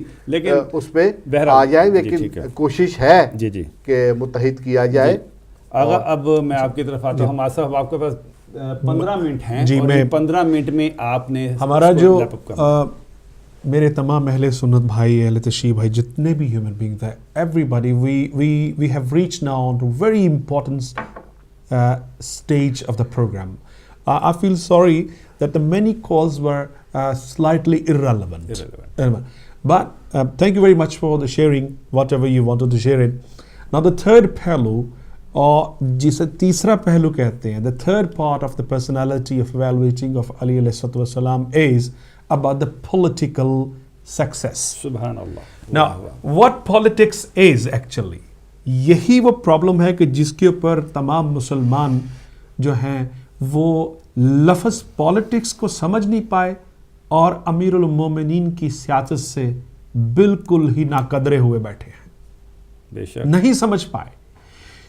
Speaker 5: اس پہ آ جائیں، لیکن کوشش ہے کہ متحد کیا جائے.
Speaker 2: آغا اب میں آپ کی طرف آتا ہوں. ہمارے صاحب آپ کے پاس 15 منٹ ہیں
Speaker 3: جی،
Speaker 2: اور 15 منٹ میں آپ نے
Speaker 3: ہمارا جو میرے تمام اہل سنت بھائی، اہل تشیع بھائی، جتنے بھی ہیومن بینگز ہیں، everybody we have reach now to very important stage of the program. I feel sorry that the many calls were slightly irrelevant. But thank you very much for the sharing, whatever you wanted to share it. Now the third pehlu, or jise teesra pehlu kehte hain, the third part of the personality of evaluating of Ali alayhi salatu wasalam is about the political success.
Speaker 2: Subhanallah.
Speaker 3: Now what politics is actually, یہی وہ problem ہے کہ جس کے اوپر تمام مسلمان جو ہیں وہ لفظ پالیٹکس کو سمجھ نہیں پائے اور امیر المومنین کی سیاست سے بالکل ہی ناقدرے ہوئے بیٹھے ہیں.
Speaker 2: بے شک
Speaker 3: نہیں سمجھ پائے.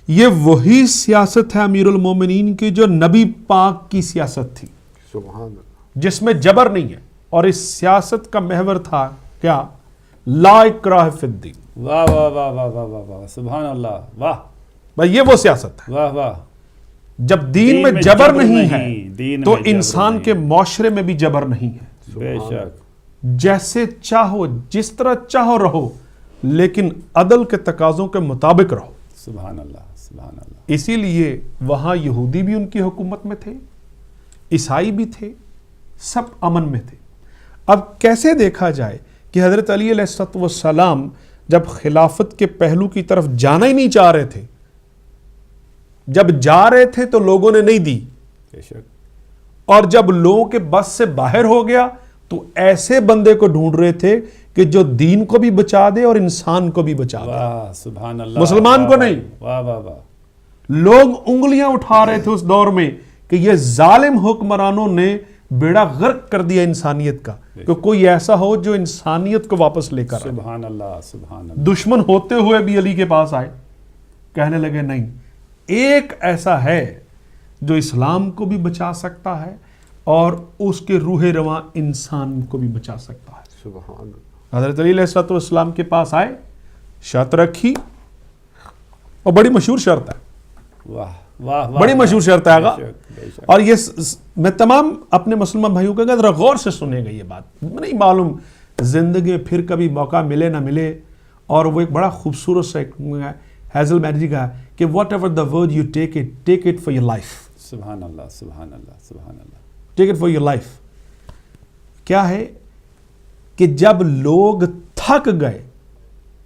Speaker 3: یہ وہی سیاست ہے امیر المومنین کی جو نبی پاک کی سیاست تھی،
Speaker 5: سبحان اللہ،
Speaker 3: جس میں جبر نہیں ہے. اور اس سیاست کا محور تھا کیا؟ لا اکراہ فی الدین.
Speaker 2: واہ واہ واہ واہ واہ واہ واہ، سبحان اللہ، واہ
Speaker 3: بھائی یہ وہ سیاست ہے.
Speaker 2: واہ واہ.
Speaker 3: جب دین میں جبر نہیں ہے تو انسان کے معاشرے میں بھی جبر نہیں ہے.
Speaker 2: بے شک.
Speaker 3: جیسے چاہو، جس طرح چاہو رہو، لیکن عدل کے تقاضوں کے مطابق رہو.
Speaker 2: سبحان اللہ سبحان اللہ.
Speaker 3: اسی لیے وہاں یہودی بھی ان کی حکومت میں تھے، عیسائی بھی تھے، سب امن میں تھے. اب کیسے دیکھا جائے کہ حضرت علی علیہ السلام جب خلافت کے پہلو کی طرف جانا ہی نہیں چاہ رہے تھے جب جا رہے تھے تو لوگوں نے نہیں دی,
Speaker 2: بے شک,
Speaker 3: اور جب لوگوں کے بس سے باہر ہو گیا تو ایسے بندے کو ڈھونڈ رہے تھے کہ جو دین کو بھی بچا دے اور انسان کو بھی بچا دے,
Speaker 2: واہ سبحان اللہ,
Speaker 3: مسلمان
Speaker 2: واہ
Speaker 3: کو
Speaker 2: واہ,
Speaker 3: نہیں.
Speaker 2: واہ واہ واہ,
Speaker 3: لوگ انگلیاں اٹھا رہے تھے اس دور میں کہ یہ ظالم حکمرانوں نے بیڑا غرق کر دیا انسانیت کا, کہ کوئی ایسا ہو جو انسانیت کو واپس لے کر آئے.
Speaker 2: سبحان اللہ سبحان اللہ.
Speaker 3: دشمن ہوتے ہوئے بھی علی کے پاس آئے, کہنے لگے نہیں, ایک ایسا ہے جو اسلام کو بھی بچا سکتا ہے اور اس کے روح رواں انسان کو بھی بچا سکتا ہے.
Speaker 5: سبحان اللہ.
Speaker 3: حضرت علی علیہ السلام کے پاس آئے, شرط رکھی, اور بڑی مشہور شرط ہے,
Speaker 2: واہ واہ واہ,
Speaker 3: بڑی مشہور شرط ہے آگا.
Speaker 2: بے شک, بے شک.
Speaker 3: اور یہ میں تمام اپنے مسلمان بھائیوں کا ذرا غور سے سنے گا, یہ بات نہیں معلوم زندگی میں پھر کبھی موقع ملے نہ ملے, اور وہ ایک بڑا خوبصورت سا ہیزل میڈی کا ہے کہ whatever the word you take it for your life.
Speaker 2: سبحان اللہ سبحان اللہ سبحان اللہ.
Speaker 3: Take it for your life. کیا ہے کہ جب لوگ تھک گئے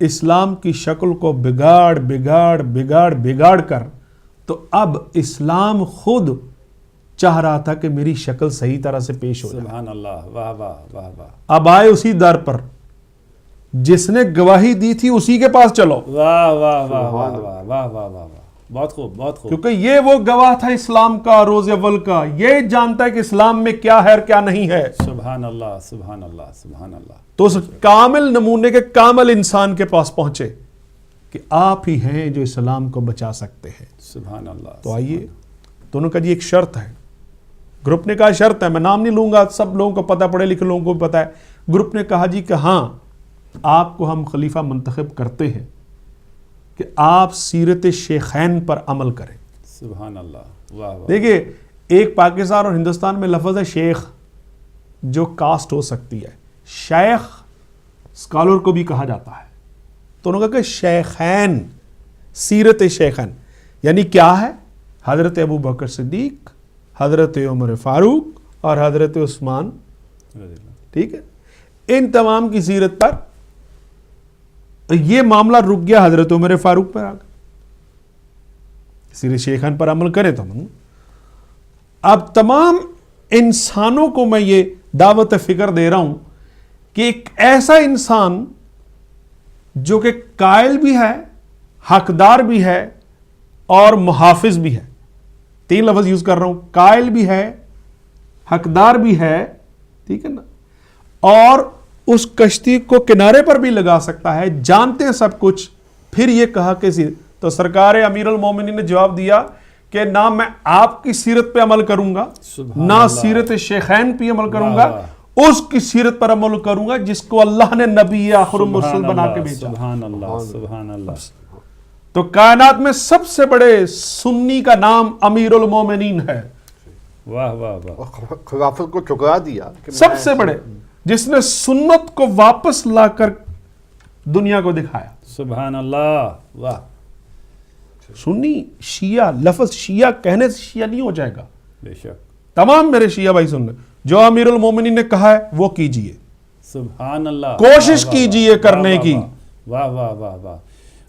Speaker 3: اسلام کی شکل کو بگاڑ بگاڑ بگاڑ بگاڑ کر, تو اب اسلام خود چاہ رہا تھا کہ میری شکل صحیح طرح سے پیش ہو جائے.
Speaker 2: سبحان اللہ, واہ واہ واہ واہ.
Speaker 3: اب آئے اسی در پر, جس نے گواہی دی تھی اسی کے پاس چلو,
Speaker 2: واہ واہ واہ واہ واہ واہ واہ واہ, بہت خوب بہت خوب.
Speaker 3: کیونکہ یہ وہ گواہ تھا اسلام کا روز اول کا, یہ جانتا ہے کہ اسلام میں کیا ہے اور کیا نہیں ہے.
Speaker 2: سبحان اللہ سبحان اللہ سبحان اللہ.
Speaker 3: تو اس کامل نمونے کے کامل انسان کے پاس پہنچے کہ آپ ہی ہیں جو اسلام کو بچا سکتے ہیں.
Speaker 2: سبحان اللہ.
Speaker 3: تو آئیے, دونوں کا جی ایک شرط ہے, گروپ نے کہا شرط ہے, میں نام نہیں لوں گا, سب لوگوں کو پتہ, پڑھے لکھے لوگوں کو بھی پتہ ہے. گروپ نے کہا جی کہ ہاں آپ کو ہم خلیفہ منتخب کرتے ہیں کہ آپ سیرت شیخین پر عمل کریں.
Speaker 2: سبحان اللہ, واہ واہ.
Speaker 3: دیکھیے, ایک پاکستان اور ہندوستان میں لفظ ہے شیخ, جو کاسٹ ہو سکتی ہے. شیخ اسکالر کو بھی کہا جاتا ہے, تو انہوں نے کہا کہ شیخین, سیرت شیخین یعنی کیا ہے؟ حضرت ابو بکر صدیق, حضرت عمر فاروق اور حضرت عثمان, ٹھیک ہے, ان تمام کی سیرت پر. یہ معاملہ رک گیا حضرت عمر فاروق پر, آ گیا سیرت شیخین پر عمل کرے تو من. اب تمام انسانوں کو میں یہ دعوت فکر دے رہا ہوں کہ ایک ایسا انسان جو کہ قائل بھی ہے, حقدار بھی ہے اور محافظ بھی ہے. 3 لفظ یوز کر رہا ہوں, قائل بھی ہے, حقدار بھی ہے, ٹھیک ہے نا, اور اس کشتی کو کنارے پر بھی لگا سکتا ہے. جانتے ہیں سب کچھ, پھر یہ کہا کہ تو سرکار امیر المومنین نے جواب دیا کہ نہ میں آپ کی سیرت پہ عمل کروں گا, نہ سیرت شیخین پہ عمل کروں گا, اس کی سیرت پر عمل کروں گا جس کو اللہ نے نبی آخر المرسل بنا کے بھیجا.
Speaker 2: سبحان اللہ سبحان اللہ.
Speaker 3: تو کائنات میں سب سے بڑے سنی کا نام امیر المومنین ہے.
Speaker 2: واہ واہ واہ.
Speaker 5: خلافت کو ٹھکرا دیا,
Speaker 3: سب سے بڑے, جس نے سنت کو واپس لا کر دنیا کو دکھایا.
Speaker 2: سبحان اللہ, واہ.
Speaker 3: سنی شیعہ, لفظ شیعہ کہنے سے شیعہ نہیں ہو جائے گا.
Speaker 2: بے شک.
Speaker 3: تمام میرے شیعہ بھائی سن لیں, جو امیر المومنین نے کہا ہے وہ کیجئے,
Speaker 2: سبحان اللہ,
Speaker 3: کوشش کیجئے کرنے کی.
Speaker 2: واہ واہ واہ واہ.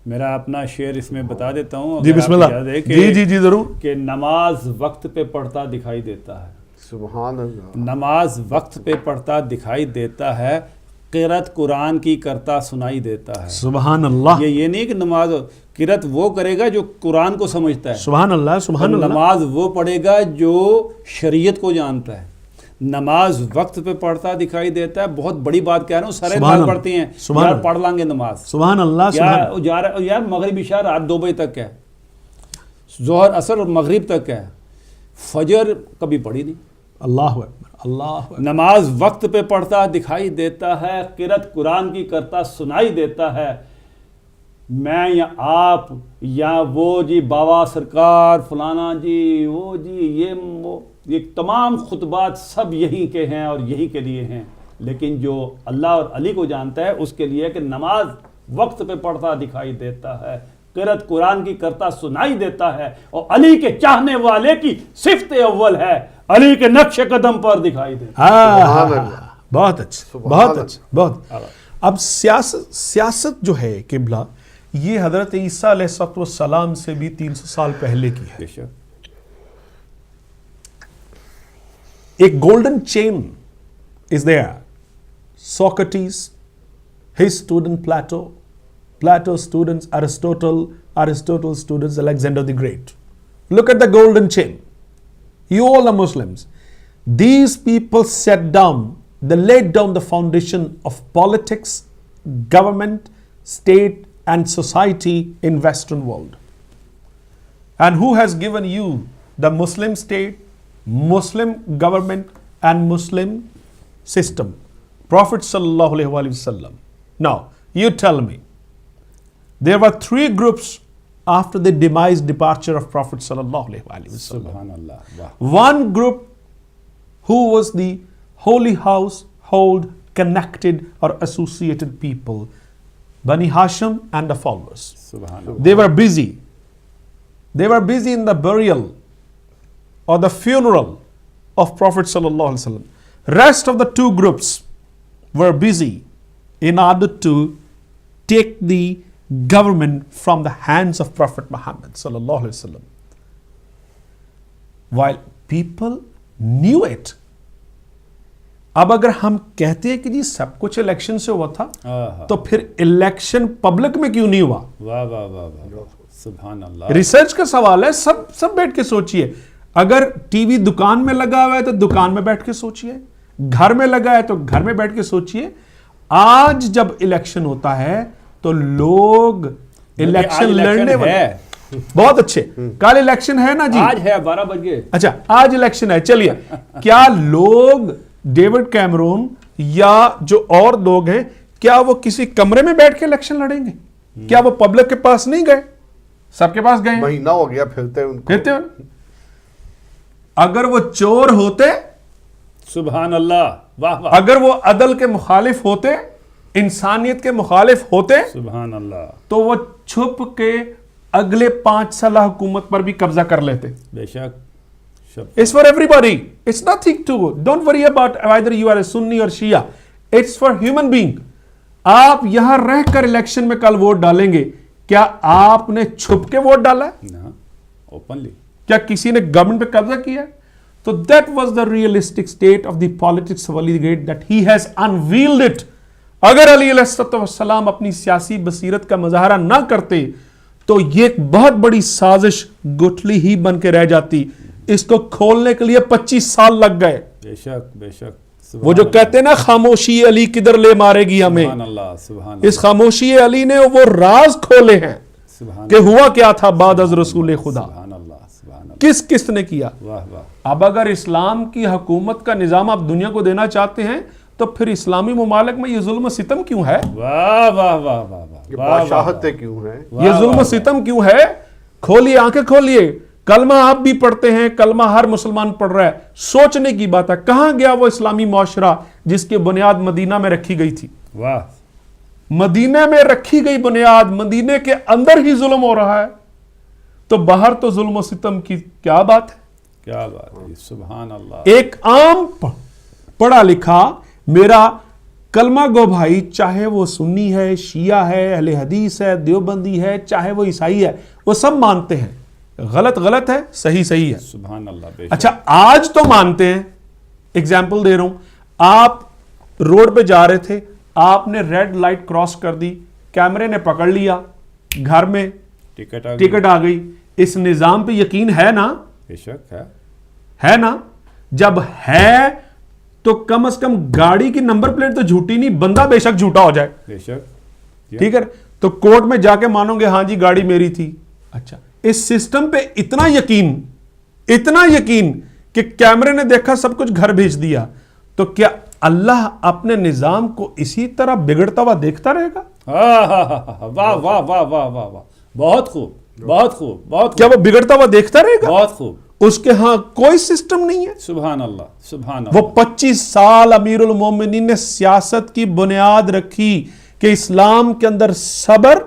Speaker 2: میرا اپنا شعر اس میں بتا دیتا ہوں,
Speaker 3: جی بسم اللہ. جی ضرور.
Speaker 2: کہ نماز وقت پہ پڑھتا دکھائی دیتا ہے.
Speaker 5: سبحان اللہ.
Speaker 2: نماز وقت پہ پڑھتا دکھائی دیتا ہے, قرأت قرآن کی کرتا سنائی دیتا ہے.
Speaker 3: سبحان اللہ.
Speaker 2: یہ نہیں کہ نماز قرأت وہ کرے گا جو قرآن کو سمجھتا ہے.
Speaker 3: سبحان اللہ سبحان اللہ.
Speaker 2: نماز وہ پڑھے گا جو شریعت کو جانتا ہے. نماز وقت پہ پڑھتا دکھائی دیتا ہے. بہت بڑی بات کہہ رہا ہوں, سارے بات پڑھتے ہیں یار پڑھ لیں گے نماز.
Speaker 3: سبحان اللہ.
Speaker 2: یار مغرب عشاء رات 2 بجے تک ہے, ظہر عصر اور مغرب تک ہے, فجر کبھی پڑھی نہیں.
Speaker 3: اللہ اکبر, اللہ اکبر.
Speaker 2: نماز وقت پہ پڑھتا دکھائی دیتا ہے, قرأت قرآن کی کرتا سنائی دیتا ہے. میں یا آپ یا وہ جی بابا سرکار فلانا جی وہ جی یہ تمام خطبات سب یہی کے ہیں اور یہی کے لیے ہیں, لیکن جو اللہ اور علی کو جانتا ہے اس کے لیے کہ نماز وقت پہ پڑھتا دکھائی دیتا ہے, قرأت قرآن کی کرتا سنائی دیتا ہے, اور علی کے چاہنے والے کی صفت اول ہے, علی کے نقش قدم پر دکھائی دیتا ہے.
Speaker 3: بہت اچھا, بہت اچھا, بہت. اب سیاست جو ہے قبلہ, یہ حضرت عیسیٰ علیہ السلام سے بھی 300 سال پہلے کی ہے. ایک golden chain is there. Socrates, his student Plato, Plato's students Aristotle, Aristotle's students Alexander the Great. Look at the golden chain. You all are Muslims. These people they laid down the foundation of politics, government, state and society in Western world. And who has given you the Muslim state, Muslim government and Muslim system? Prophet sallallahu alaihi wasallam. Now, you tell me, there were 3 groups after the departure of Prophet sallallahu alaihi wasallam.
Speaker 2: Subhanallah.
Speaker 3: One group who was the holy household connected or associated people, Bani Hashim and the followers.
Speaker 2: Subhanallah.
Speaker 3: They were busy. They were busy in the burial or the funeral of Prophet sallallahu alaihi wasallam. Rest of the 2 groups were busy in order to take the government from the hands of Prophet Muhammad sallallahu alaihi wasallam. While people knew it. اب اگر ہم کہتے ہیں کہ جی سب کچھ election سے ہوا تھا تو پھر الیکشن پبلک میں کیوں نہیں ہوا؟
Speaker 2: واہ واہ واہ واہ سبحان اللہ.
Speaker 3: ریسرچ کا سوال ہے. سب بیٹھ کے سوچئے. اگر ٹی وی دکان میں لگا ہوا ہے تو دکان میں بیٹھ کے سوچئے, گھر میں لگا ہے تو گھر میں بیٹھ کے سوچئے. آج جب الیکشن ہوتا ہے تو لوگ الیکشن لڑنے والے بہت اچھے. کل الیکشن ہے نا جی,
Speaker 2: آج ہے 12 بج گئے.
Speaker 3: اچھا آج الیکشن ہے. چلیے کیا لوگ ڈیوڈ کیمرون یا جو اور لوگ ہیں کیا وہ کسی کمرے میں بیٹھ کے الیکشن لڑیں گے؟ کیا وہ پبلک کے پاس نہیں گئے؟ سب کے پاس گئے.
Speaker 5: مہینہ ہو گیا پھرتے
Speaker 3: ہوئے. اگر وہ چور ہوتے,
Speaker 2: سبحان اللہ, واہ واہ,
Speaker 3: اگر وہ عدل کے مخالف ہوتے, انسانیت کے مخالف ہوتے,
Speaker 2: سبحان اللہ,
Speaker 3: تو وہ چھپ کے اگلے 5 سالہ حکومت پر بھی قبضہ کر لیتے.
Speaker 2: بے شک.
Speaker 3: It's for everybody. It's nothing to, don't worry about whether you are a Sunni or Shia. It's for human being. آپ یہاں رہ کر الیکشن میں کل ووٹ ڈالیں گے, کیا آپ نے چھپ کے ووٹ ڈالا ہے؟
Speaker 2: اوپنلی.
Speaker 3: کیا کسی نے گورنمنٹ پہ قبضہ کیا ہے؟ تو that was the realistic state of the politics of Ali the Great, that he has unveiled it. اگر علی علیہ السلام اپنی سیاسی بصیرت کا مظاہرہ نہ کرتے تو یہ ایک بہت بڑی سازش گٹھلی ہی بن کے رہ جاتی. اس کو کھولنے کے لیے 25 سال لگ گئے.
Speaker 2: بے شک بے شک.
Speaker 3: وہ جو کہتے ہیں نا خاموشی علی کدھر لے مارے گی ہمیں,
Speaker 2: سبحان اللہ, سبحان اللہ.
Speaker 3: اس خاموشی علی نے وہ راز کھولے ہیں کہ ہوا کیا تھا بعد از رسول خدا.
Speaker 2: سبحان اللہ, سبحان اللہ.
Speaker 3: کس نے کیا؟
Speaker 2: واہ واہ.
Speaker 3: اب اگر اسلام کی حکومت کا نظام آپ دنیا کو دینا چاہتے ہیں تو پھر اسلامی ممالک میں یہ ظلم و ستم کیوں ہے؟
Speaker 2: واہ واہ واہ واہ واہ.
Speaker 5: بادشاہتیں کیوں ہیں؟
Speaker 3: یہ ظلم و ستم کیوں ہے؟ کھولیے آنکھیں کھولیے. کلمہ آپ بھی پڑھتے ہیں, کلمہ ہر مسلمان پڑھ رہا ہے. سوچنے کی بات ہے, کہاں گیا وہ اسلامی معاشرہ جس کی بنیاد مدینہ میں رکھی گئی تھی؟
Speaker 2: واہ.
Speaker 3: مدینہ میں رکھی گئی بنیاد, مدینہ کے اندر ہی ظلم ہو رہا ہے, تو باہر تو ظلم و ستم کی کیا بات ہے؟
Speaker 2: کیا بات ہے, سبحان اللہ.
Speaker 3: ایک عام پڑھا لکھا میرا کلمہ گو بھائی, چاہے وہ سنی ہے, شیعہ ہے, اہل حدیث ہے, دیوبندی ہے, چاہے وہ عیسائی ہے, وہ سب مانتے ہیں غلط ہے, صحیح ہے.
Speaker 2: سبحان اللہ.
Speaker 3: اچھا آج تو مانتے ہیں. ایگزامپل دے رہا ہوں, آپ روڈ پہ جا رہے تھے, آپ نے ریڈ لائٹ کراس کر دی, کیمرے نے پکڑ لیا, گھر میں ٹکٹ آ گئی. اس نظام پہ یقین ہے نا؟
Speaker 2: بے شک
Speaker 3: ہے نا؟ جب ہے تو کم از کم گاڑی کی نمبر پلیٹ تو جھوٹی نہیں, بندہ بے شک جھوٹا ہو جائے.
Speaker 2: بے شک.
Speaker 3: ٹھیک ہے, تو کورٹ میں جا کے مانو گے ہاں جی گاڑی میری تھی. اچھا اس سسٹم پہ اتنا یقین کہ کیمرے نے دیکھا سب کچھ گھر بھیج دیا, تو کیا اللہ اپنے نظام کو اسی طرح بگڑتا ہوا دیکھتا رہے گا؟
Speaker 2: واہ واہ واہ واہ واہ واہ, بہت خوب, بہت خوب, بہت.
Speaker 3: کیا وہ بگڑتا ہوا دیکھتا رہے گا؟
Speaker 2: بہت خوب.
Speaker 3: اس کے ہاں کوئی سسٹم نہیں ہے.
Speaker 2: سبحان اللہ, سبحان اللہ.
Speaker 3: وہ 25 سال امیر المومنین نے سیاست کی بنیاد رکھی کہ اسلام کے اندر صبر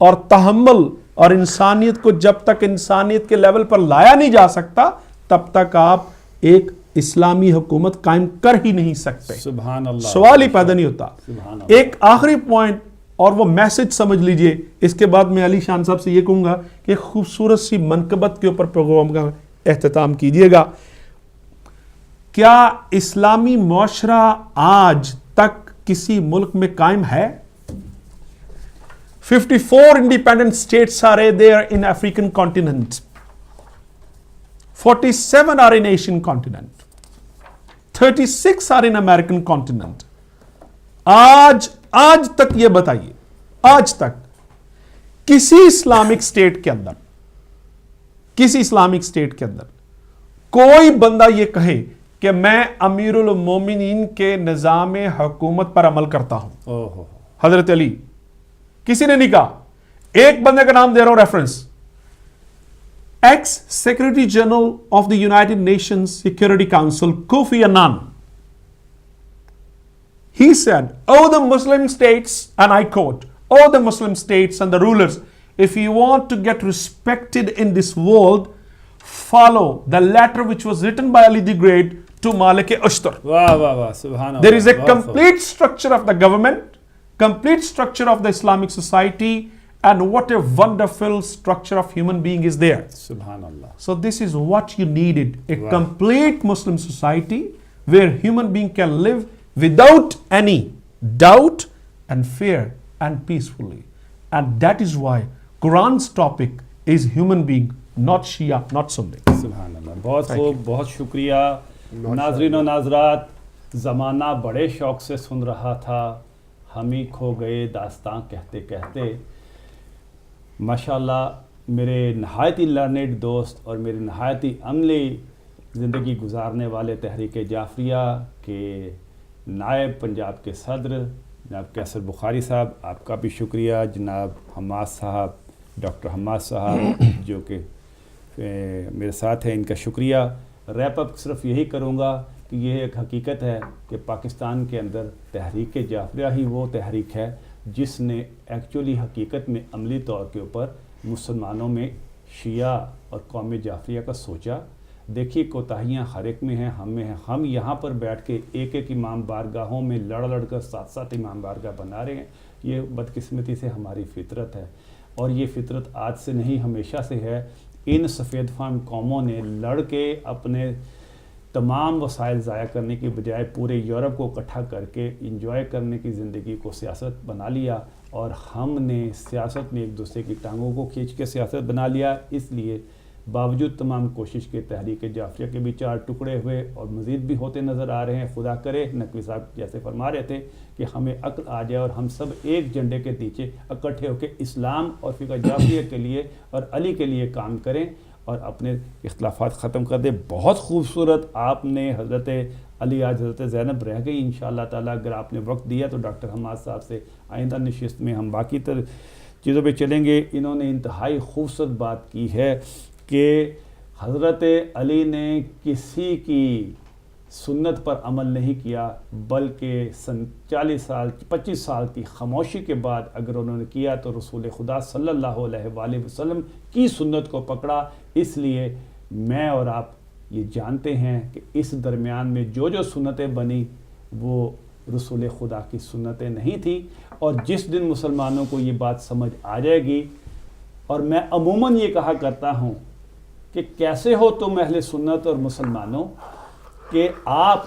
Speaker 3: اور تحمل اور انسانیت کو جب تک انسانیت کے لیول پر لایا نہیں جا سکتا تب تک آپ ایک اسلامی حکومت قائم کر ہی نہیں سکتے.
Speaker 2: سبحان اللہ.
Speaker 3: سوال ہی پیدا نہیں ہوتا. ایک آخری پوائنٹ اور وہ میسج سمجھ لیجئے. اس کے بعد میں علی شان صاحب سے یہ کہوں گا کہ خوبصورت سی منقبت کے اوپر پروگرام کا اختتام کیجئے گا. کیا اسلامی معاشرہ آج تک کسی ملک میں قائم ہے؟ 54 independent states are there in African continent. 47 are in Asian continent. 36 are in American continent. آج تک یہ بتائیے، آج تک کسی اسلامک سٹیٹ کے اندر کوئی بندہ یہ کہے کہ میں امیر المومنین کے نظام حکومت پر عمل کرتا ہوں. حضرت علی کسی نے نہیں کہا. ایک بندے کا نام دے رہا ہوں reference, x secretary general of the United nations security council Kofi Annan. He said, "Oh, the Muslim states," and I quote, "Oh, the Muslim states and the rulers, if you want to get respected in this world, follow the letter which was written by Ali the Great to Malik Ashtar."
Speaker 2: Subhanallah.
Speaker 3: There is a complete structure of the government, complete structure of the Islamic society, and what a wonderful structure of human being is there.
Speaker 2: Subhanallah.
Speaker 3: So this is what you needed, a complete Muslim society where human being can live without any doubt and fear and peacefully. And that is why Quran's topic is human being, not Shia, not Sunni.
Speaker 2: Subhanallah. بہت خوب، بہت شکریہ. ناظرین و ناظرات، زمانہ بڑے شوق سے سن رہا تھا، ہم ہی کھو گئے داستان کہتے کہتے. ماشاءاللہ میرے نہایت ہی لرنڈ دوست اور میرے نہایت ہی عملی زندگی گزارنے والے تحریک جعفریہ کے نائب پنجاب کے صدر جناب کیسر بخاری صاحب، آپ کا بھی شکریہ. جناب حماد صاحب، ڈاکٹر حماد صاحب جو کہ میرے ساتھ ہیں، ان کا شکریہ. ریپ اپ صرف یہی کروں گا کہ یہ ایک حقیقت ہے کہ پاکستان کے اندر تحریک جعفریہ ہی وہ تحریک ہے جس نے ایکچولی حقیقت میں عملی طور کے اوپر مسلمانوں میں شیعہ اور قوم جعفریہ کا سوچا. دیکھیے کوتاہیاں ہر ایک میں ہیں، ہم میں ہیں. ہم یہاں پر بیٹھ کے ایک ایک امام بارگاہوں میں لڑ کر ساتھ امام بارگاہ بنا رہے ہیں. یہ بدقسمتی سے ہماری فطرت ہے، اور یہ فطرت آج سے نہیں ہمیشہ سے ہے. ان سفید فام قوموں نے لڑ کے اپنے تمام وسائل ضائع کرنے کی بجائے پورے یورپ کو اکٹھا کر کے انجوائے کرنے کی زندگی کو سیاست بنا لیا، اور ہم نے سیاست میں ایک دوسرے کی ٹانگوں کو کھینچ کے سیاست بنا لیا. اس لیے باوجود تمام کوشش کے تحریک جعفریہ کے بھی 4 ٹکڑے ہوئے اور مزید بھی ہوتے نظر آ رہے ہیں. خدا کرے نقوی صاحب جیسے فرما رہے تھے کہ ہمیں عقل آ جائے اور ہم سب ایک جھنڈے کے نیچے اکٹھے ہو کے اسلام اور فقہ جعفریہ کے لیے اور علی کے لیے کام کریں اور اپنے اختلافات ختم کر دیں. بہت خوبصورت آپ نے حضرت علی، آج حضرت زینب رہ گئی. انشاءاللہ تعالیٰ اگر آپ نے وقت دیا تو ڈاکٹر حماد صاحب سے آئندہ نشست میں ہم باقی چیزوں پہ چلیں گے. انہوں نے انتہائی خوبصورت بات کی ہے کہ حضرت علی نے کسی کی سنت پر عمل نہیں کیا، بلکہ 25 سال کی خاموشی کے بعد اگر انہوں نے کیا تو رسول خدا صلی اللہ علیہ وآلہ وسلم کی سنت کو پکڑا. اس لیے میں اور آپ یہ جانتے ہیں کہ اس درمیان میں جو سنتیں بنی وہ رسول خدا کی سنتیں نہیں تھیں. اور جس دن مسلمانوں کو یہ بات سمجھ آ جائے گی، اور میں عموماً یہ کہا کرتا ہوں کہ کیسے ہو تم اہل سنت اور مسلمانوں کہ آپ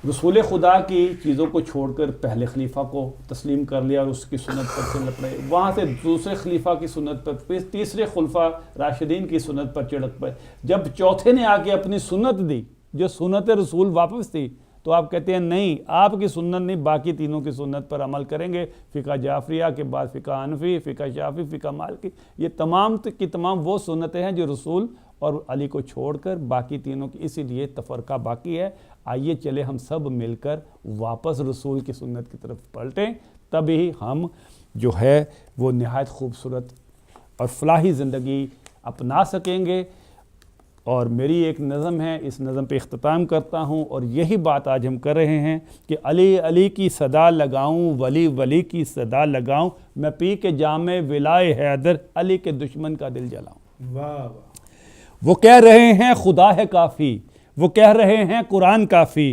Speaker 2: رسول خدا کی چیزوں کو چھوڑ کر پہلے خلیفہ کو تسلیم کر لیا اور اس کی سنت پر چڑھ پڑے، وہاں سے دوسرے خلیفہ کی سنت پر، پھر تیسرے خلفاء راشدین کی سنت پر چڑھ پڑے. جب چوتھے نے آ کے اپنی سنت دی جو سنت رسول واپس تھی تو آپ کہتے ہیں نہیں آپ کی سنت نہیں، باقی تینوں کی سنت پر عمل کریں گے. فقہ جعفریہ کے بعد فقہ حنفی، فقہ شافعی، فقہ مالکی، یہ تمام کی تمام وہ سنتیں ہیں جو رسول اور علی کو چھوڑ کر باقی تینوں کی، اسی لیے تفرقہ باقی ہے. آئیے چلے ہم سب مل کر واپس رسول کی سنت کی طرف پلٹیں، تبھی ہم جو ہے وہ نہایت خوبصورت اور فلاحی زندگی اپنا سکیں گے. اور میری ایک نظم ہے، اس نظم پہ اختتام کرتا ہوں، اور یہی بات آج ہم کر رہے ہیں کہ علی علی کی صدا لگاؤں، ولی ولی کی صدا لگاؤں، میں پی کے جام ولائے حیدر علی کے دشمن کا دل جلاؤں.
Speaker 3: واہ.
Speaker 2: وہ کہہ رہے ہیں خدا ہے کافی، وہ کہہ رہے ہیں قرآن کافی،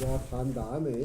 Speaker 5: ਜਾਂ ਖਾਨਦਾਨ ਹੈ